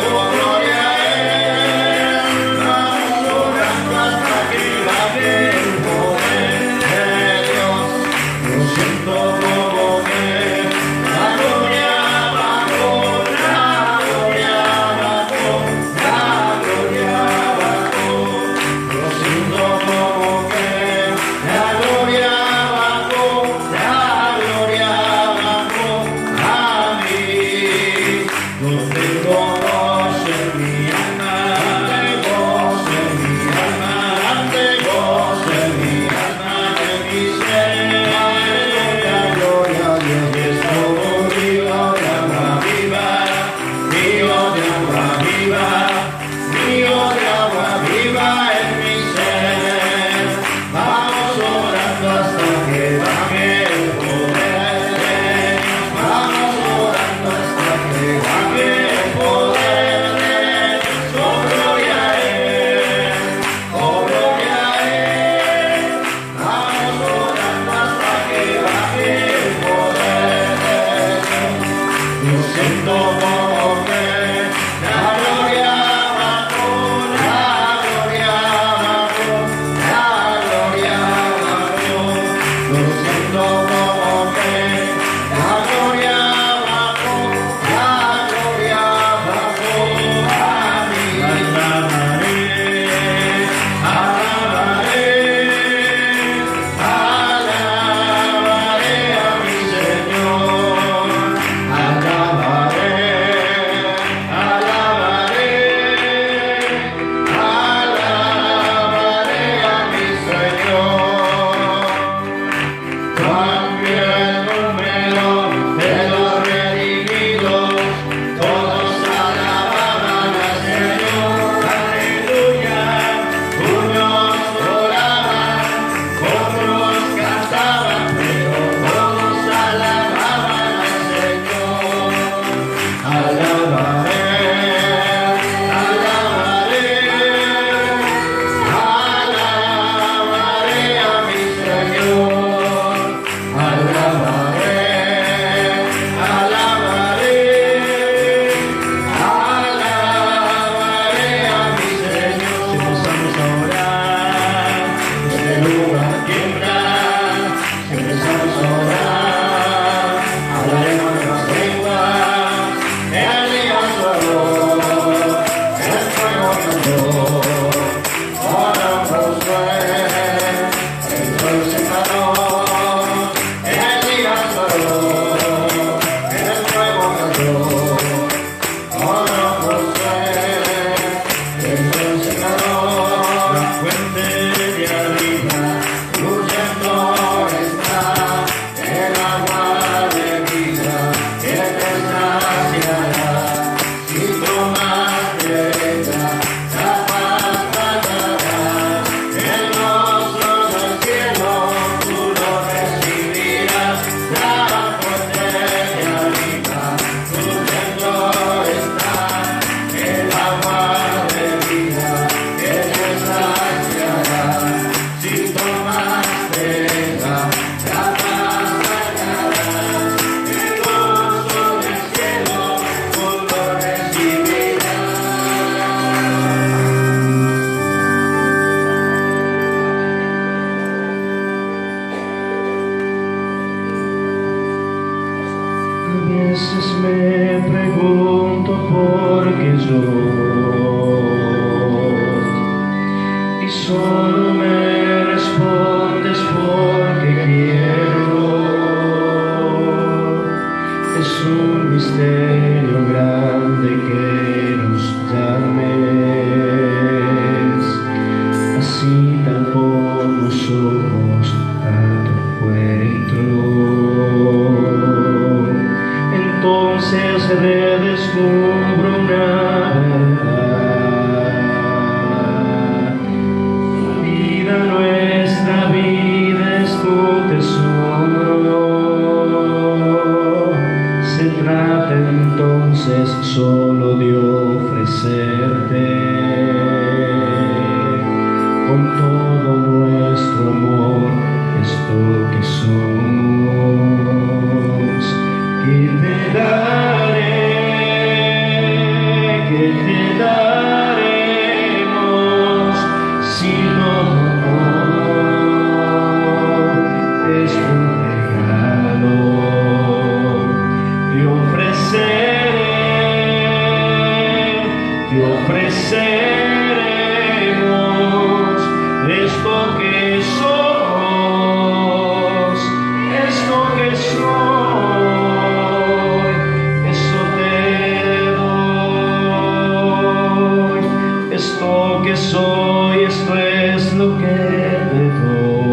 Speaker 2: oh, gloria a Él. Vamos orando hasta que baje el poder de Dios. Yo siento como que la gloria bajó, la gloria bajó, la gloria bajó. Yo siento como que la gloria bajó, la gloria bajó a mí. Yo tengo gozo en mi alma, dame gozo en mi alma, dame gozo en mi alma, en mi ser. La gloria a Dios es como río de agua viva, río de agua viva, río de agua viva en mi ser. Vamos orando hasta que baje el poder de Dios. Vamos orando hasta que baje el poder de Dios. Oh, gloria a Él, oh, gloria a Él. Vamos orando hasta que baje el poder de Dios. Yo siento como que la gloria bajó, la gloria bajó, la gloria bajó. Yo siento como que la gloria bajó, la gloria bajó a mí. Alabaré, alabaré, alabaré a mi Señor. Alabaré, alabaré, alabaré a mi Señor. Cambia el número de los redimidos, todos alababan al Señor. Aleluya, unos oraban, otros cantaban, pero todos alababan al Señor. Alabaré, alabaré, alabaré a mi Señor. Alabaré, alabaré, alabaré a mi Señor. Si empezamos a orar, este lugar tiembla. Si empezamos a orar, hablaremos de las lenguas. Elías oró, el fuego cayó. Ora Josué, el sol se caló. Elías oró, el fuego cayó. Ora Josué, el sol se caló. La fuente de arriba fluyendo está, el agua de vida que te saciará. Si tomas de ella, la paz fallará. El rostro del cielo tú lo recibirás. La fuente de arriba fluyendo está, el agua de vida que te saciará. Si tomas de ella, la paz fallará. El rostro del cielo tú lo recibirás. A veces me pregunto por qué yo, y solo me respondes porque quiero. Es un misterio grande que nos llames, así tal como somos a tu encuentro. Entonces redescubro una verdad. con todo nuestro amor, esto que somos, que te daremos, si todo es un regalo, te ofreceremos esto que somos, esto que soy, eso te doy, esto que soy, esto es lo que te doy,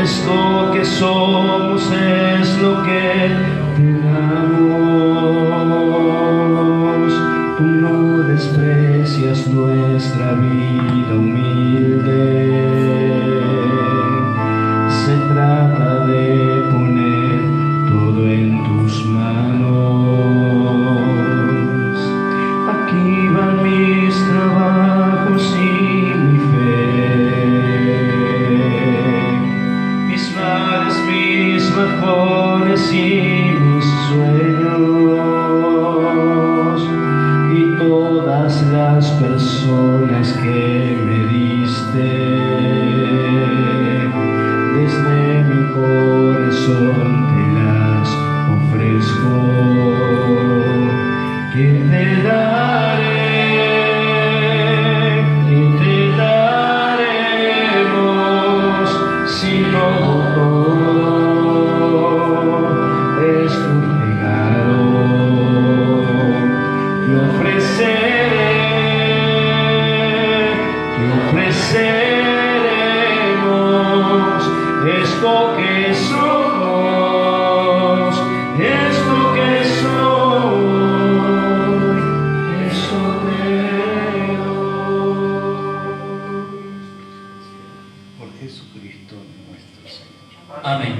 Speaker 2: esto que somos es lo que te damos. Tú no desprecias nuestra vida humilde, se trata de poner todo en tus manos. Aquí van mis trabajos y mi fe, mis males, mis bajones y mis sueños, y todas las personas que me diste. Desde mi corazón te las ofrezco, que te daremos, si todo es tu regalo, te ofreceremos esto que somos, esto que soy, eso te doy.
Speaker 5: Por Jesucristo nuestro Señor.
Speaker 1: Amén.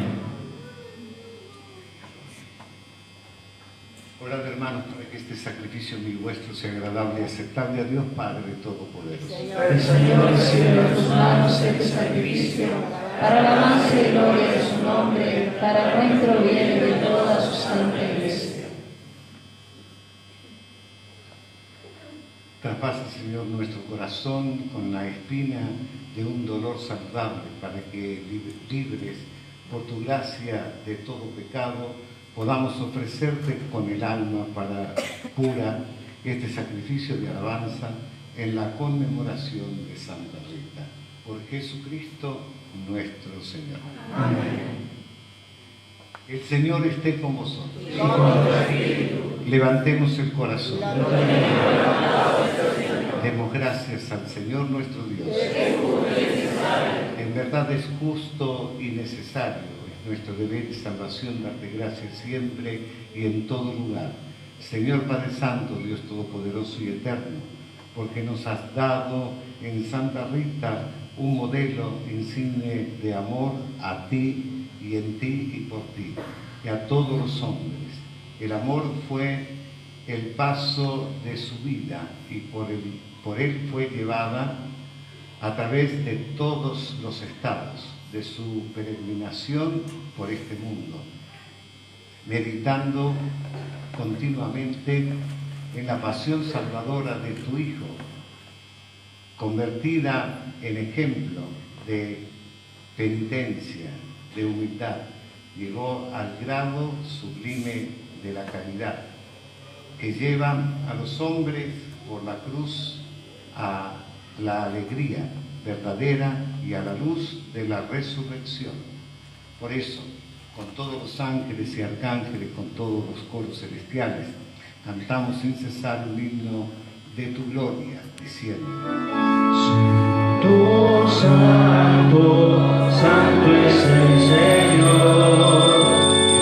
Speaker 5: Orad, hermanos, para que este sacrificio mío y vuestro sea agradable y aceptable a Dios Padre Todopoderoso.
Speaker 6: El Señor recibe de tus manos este sacrificio para la alabanza y gloria de su nombre, para nuestro bien y de toda su santa iglesia.
Speaker 5: Traspasa, Señor, nuestro corazón con la espina de un dolor saludable, para que, libres por tu gracia de todo pecado, podamos ofrecerte con el alma pura este sacrificio de alabanza en la conmemoración de Santa Rita. Por Jesucristo nuestro Señor.
Speaker 6: Amén.
Speaker 5: El Señor esté con vosotros. Levantemos el corazón. Demos gracias al Señor nuestro Dios. En verdad es justo y necesario, es nuestro deber y salvación darte gracias siempre y en todo lugar. Señor Padre Santo, Dios Todopoderoso y Eterno, porque nos has dado en Santa Rita un modelo insigne de amor a ti y en ti y por ti, y a todos los hombres. El amor fue el paso de su vida y por él fue llevada a través de todos los estados de su peregrinación por este mundo, meditando continuamente en la pasión salvadora de tu Hijo, convertida en ejemplo de penitencia, de humildad, llegó al grado sublime de la caridad, que lleva a los hombres por la cruz a la alegría verdadera y a la luz de la resurrección. Por eso, con todos los ángeles y arcángeles, con todos los coros celestiales, cantamos sin cesar un himno de tu gloria, diciendo:
Speaker 2: Santo, santo, santo es el Señor,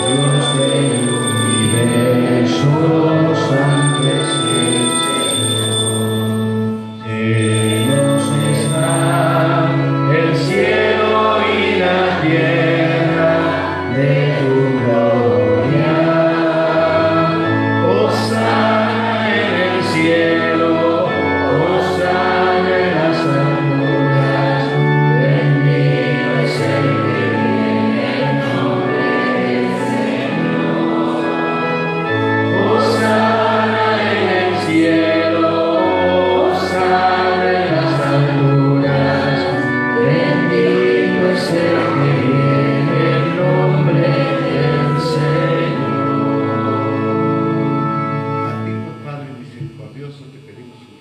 Speaker 2: Dios del universo, santo es el Señor. Llenos está el cielo y la tierra de tu gloria. Hosana en el cielo, hosana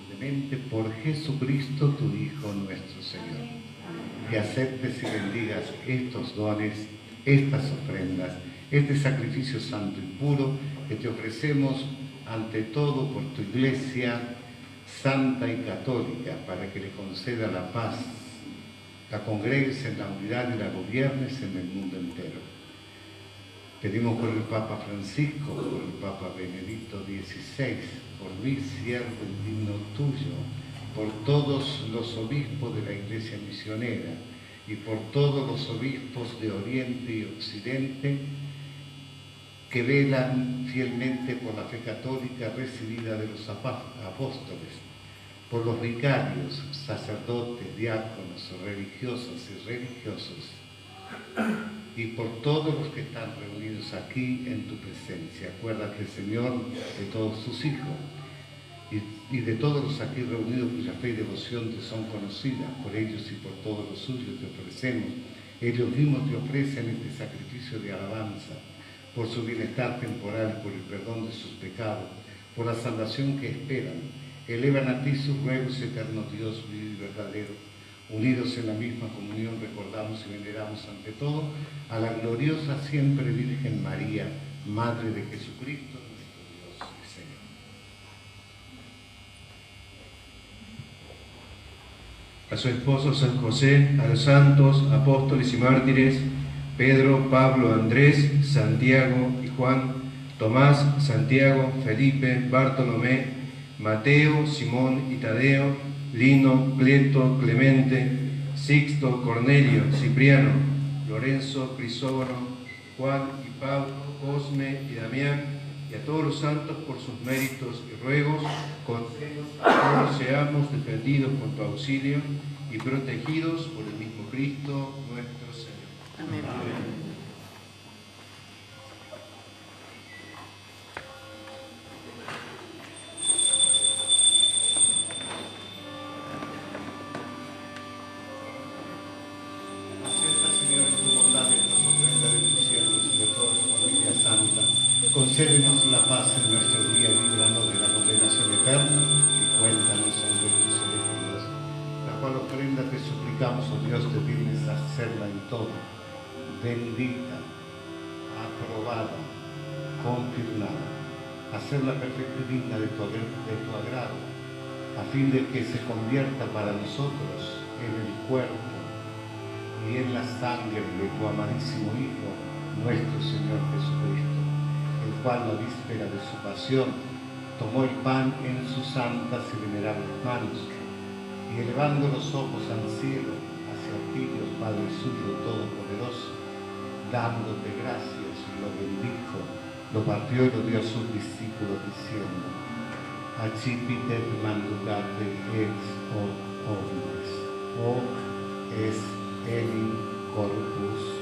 Speaker 5: clemente por Jesucristo, tu Hijo nuestro Señor. Que aceptes y bendigas estos dones, estas ofrendas, este sacrificio santo y puro que te ofrecemos ante todo por tu Iglesia santa y católica, para que le conceda la paz, la congregues en la unidad y la gobiernes en el mundo entero. Pedimos por el Papa Francisco, por el Papa Benedicto XVI, por mí, siervo y digno tuyo, por todos los obispos de la Iglesia misionera y por todos los obispos de Oriente y Occidente que velan fielmente por la fe católica recibida de los apóstoles, por los vicarios, sacerdotes, diáconos, religiosas y religiosos, y por todos los que están reunidos aquí en tu presencia. Acuérdate, Señor, de todos tus hijos y de todos los aquí reunidos cuya fe y devoción te son conocidas. Por ellos y por todos los suyos te ofrecemos. Ellos mismos te ofrecen este sacrificio de alabanza, por su bienestar temporal, por el perdón de sus pecados, por la salvación que esperan. Elevan a ti sus ruegos, eterno Dios vivo y verdadero. Unidos en la misma comunión, recordamos y veneramos ante todo a la gloriosa siempre Virgen María, Madre de Jesucristo, nuestro Dios y Señor.
Speaker 7: A su esposo San José, a los santos, apóstoles y mártires, Pedro, Pablo, Andrés, Santiago y Juan, Tomás, Santiago, Felipe, Bartolomé, Mateo, Simón y Tadeo, Lino, Cleto, Clemente, Sixto, Cornelio, Cipriano, Lorenzo, Crisógono, Juan y Pablo, Cosme y Damián, y a todos los santos por sus méritos y ruegos, concédenos que todos seamos defendidos con tu auxilio y protegidos por el mismo Cristo nuestro Señor.
Speaker 6: Amén.
Speaker 7: Amén.
Speaker 5: Concédenos la paz en nuestro día, líbranos de la condenación eterna y cuéntanos entre tus elegidos, la cual ofrenda te suplicamos, oh Dios, te dignes a hacerla en todo, bendita, aprobada, confirmada, hacerla perfecta y digna de tu agrado, a fin de que se convierta para nosotros en el cuerpo y en la sangre de tu amadísimo Hijo, nuestro Señor Jesucristo, el cual, la víspera de su pasión, tomó el pan en sus santas y venerables manos, y elevando los ojos al cielo, hacia ti, Dios Padre suyo todopoderoso, dándote gracias, lo bendijo, lo partió y lo dio a sus discípulos, diciendo: Accipitet mandugate ex hoc omnes, hoc es enim corpus.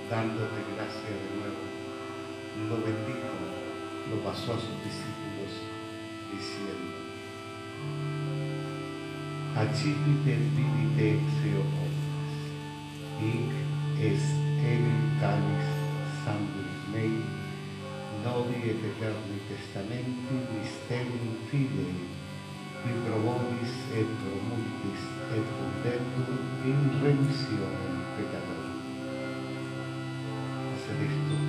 Speaker 5: Dándote gracia de nuevo, lo bendijo, lo pasó a sus discípulos, diciendo: Accipitet vivite exeo omnes, hic est enim calis sanguis mei, novi et eterni testamenti mysterium fidei, qui pro vobis et pro multis et fundetur in remissionem peccatorum. Haced esto en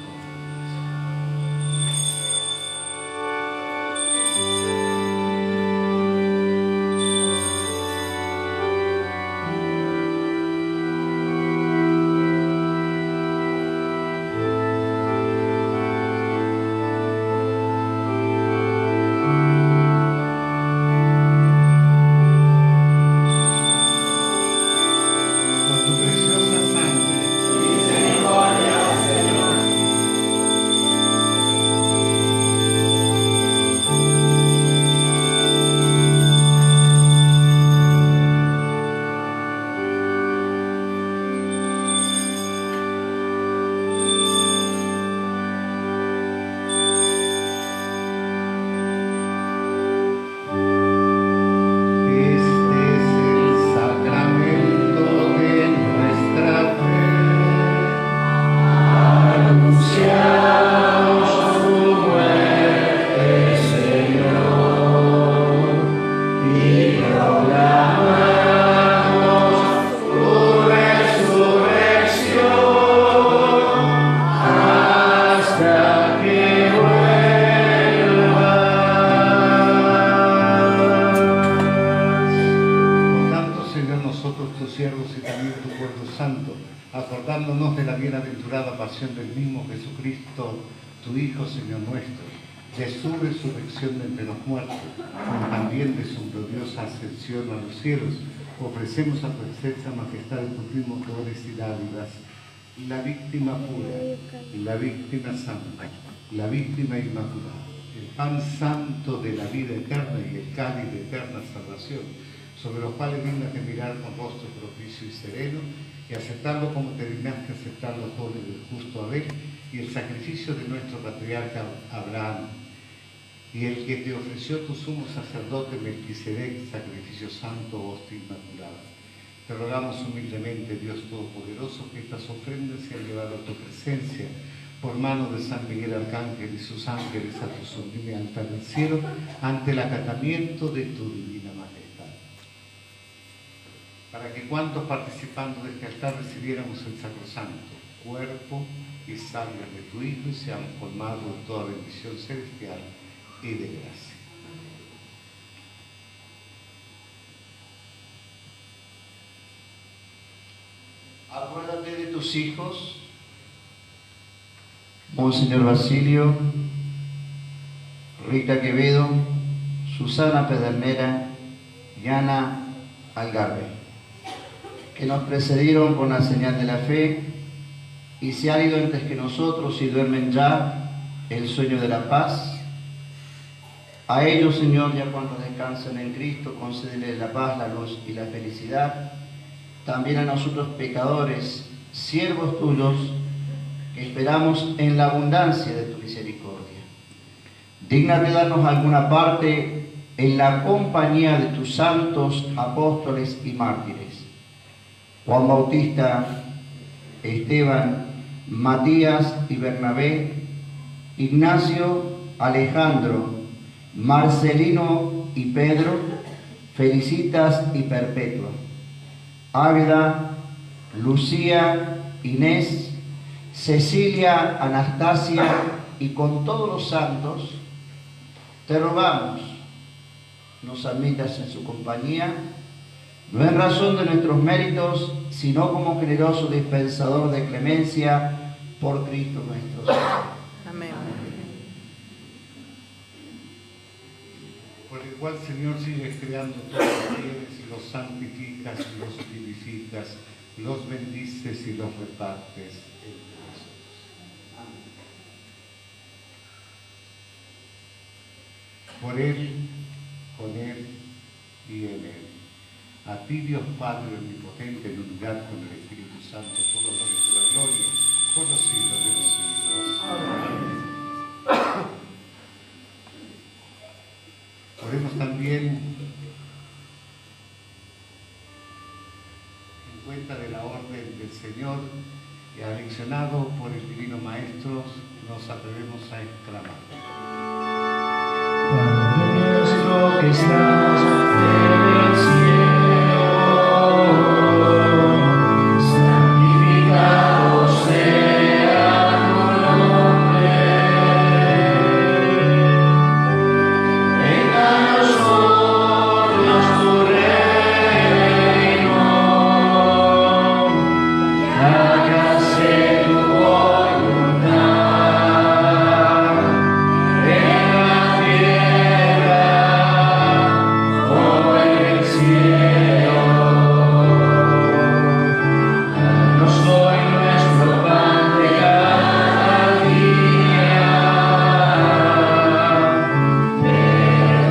Speaker 5: conmemoración. pasión del mismo Jesucristo, tu Hijo, Señor nuestro, de su resurrección de entre los muertos, como también de su gloriosa ascensión a los cielos, ofrecemos a tu excelsa majestad y cumplimos dolores y dádivas, la víctima pura, la víctima santa, la víctima inmaculada, el pan santo de la vida eterna y el cáliz de eterna salvación, sobre los cuales dignaste mirar con rostro propicio y sereno, y aceptarlo como te dignaste aceptar los dones del justo Abel y el sacrificio de nuestro patriarca Abraham, y el que te ofreció tu sumo sacerdote Melquisedec, sacrificio santo, hostia inmaculada. Te rogamos humildemente, Dios Todopoderoso, que estas ofrendas sean llevadas a tu presencia por mano de San Miguel Arcángel y sus ángeles a tu sublime altar del cielo, ante el acatamiento de tu divina majestad. Para que cuantos participando de este altar recibiéramos el sacrosanto cuerpo y sangre de tu Hijo y seamos colmados de toda bendición celestial y de gracia.
Speaker 8: Acuérdate de tus hijos, Monseñor Basilio, Rita Quevedo, Susana Pedernera y Ana Algarve, que nos precedieron con la señal de la fe y se han ido antes que nosotros y duermen ya el sueño de la paz. A ellos, Señor, ya cuando descansan en Cristo, concédele la paz, la luz y la felicidad. También a nosotros pecadores, siervos tuyos, que esperamos en la abundancia de tu misericordia. Dígnate darnos alguna parte en la compañía de tus santos apóstoles y mártires, Juan Bautista, Esteban, Matías y Bernabé, Ignacio, Alejandro, Marcelino y Pedro, Felicitas y Perpetua, Águeda, Lucía, Inés, Cecilia, Anastasia y con todos los santos, te rogamos, nos admitas en su compañía, no en razón de nuestros méritos, sino como generoso dispensador de clemencia por Cristo nuestro Señor.
Speaker 9: Amén.
Speaker 5: Por el cual, Señor, sigues creando todos los bienes y los santificas y los vivificas, los bendices y los repartes entre nosotros. Amén. Por Él, con Él y en Él. A ti, Dios Padre omnipotente, en unidad con el Espíritu Santo, todo honor y toda gloria, por los siglos de los siglos. Amén. Oremos también en cuenta de la orden del Señor y aleccionado por el Divino Maestro, nos atrevemos a exclamar.
Speaker 2: Padre nuestro que estás en el cielo, santificado sea tu nombre. Venga a nosotros tu reino, hágase tu voluntad en la tierra como en el cielo. Danos hoy nuestro pan de cada día.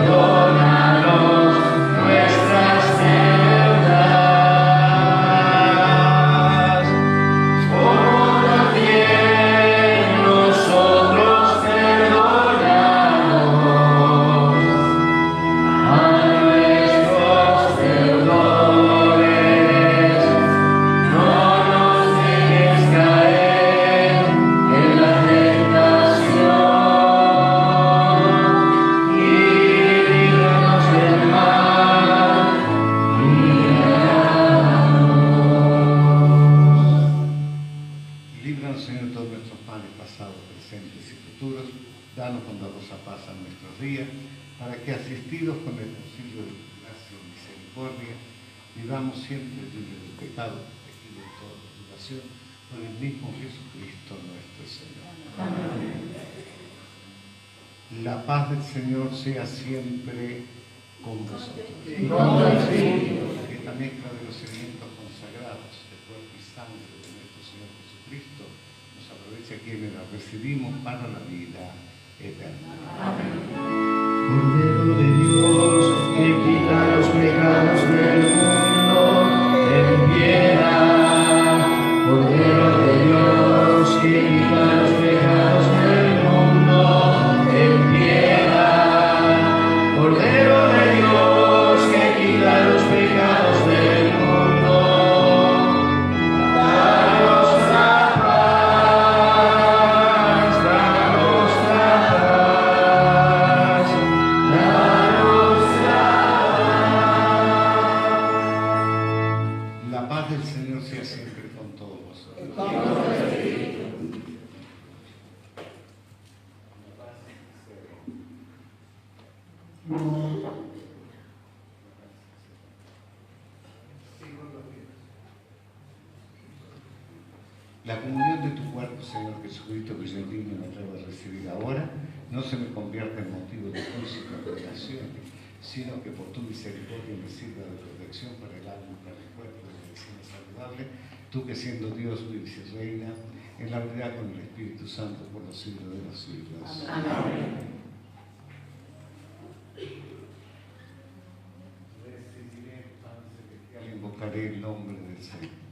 Speaker 2: Perdónanos nuestras deudas, como también nosotros perdonamos a nuestros deudores. No nos dejes caer en la tentación y líbranos del mal.
Speaker 5: Líbranos, Señor, de todos nuestros males pasados, presentes y futuros. Danos bondadosa paz a nuestros días, para que, asistidos con el auxilio de tu gracia y misericordia, vivamos siempre libres del pecado, protegidos de toda perturbación, por el mismo Jesucristo nuestro Señor.
Speaker 6: Amén.
Speaker 5: La paz del Señor sea siempre con vosotros.
Speaker 6: Con tu espíritu.
Speaker 5: Esta mezcla de los elementos consagrados, el cuerpo y sangre de nuestro Señor Jesucristo, nos aprovecha quienes la recibimos para la vida eterna.
Speaker 6: Amén.
Speaker 2: Cordero de Dios, que quita los pecados del mundo, ten piedad. Cordero de Dios, que quita los pecados del mundo, ten piedad. Cordero de Dios, que quita los pecados del mundo, danos la paz, danos la paz, danos la paz.
Speaker 5: La paz del Señor sea siempre con todos vosotros.
Speaker 6: Con tu espíritu.
Speaker 5: La comunión de tu cuerpo, Señor Jesucristo, que yo digno me atrevo a recibir ahora, no se me convierta en motivo de juicio y condenación, sino que por tu misericordia me sirva de protección para el alma y para el cuerpo de medicina saludable, tú que siendo Dios vives y reina en la unidad con el Espíritu Santo por los siglos de los siglos.
Speaker 6: Amén.
Speaker 5: Recibiré el pan celestial, invocaré el nombre del Señor.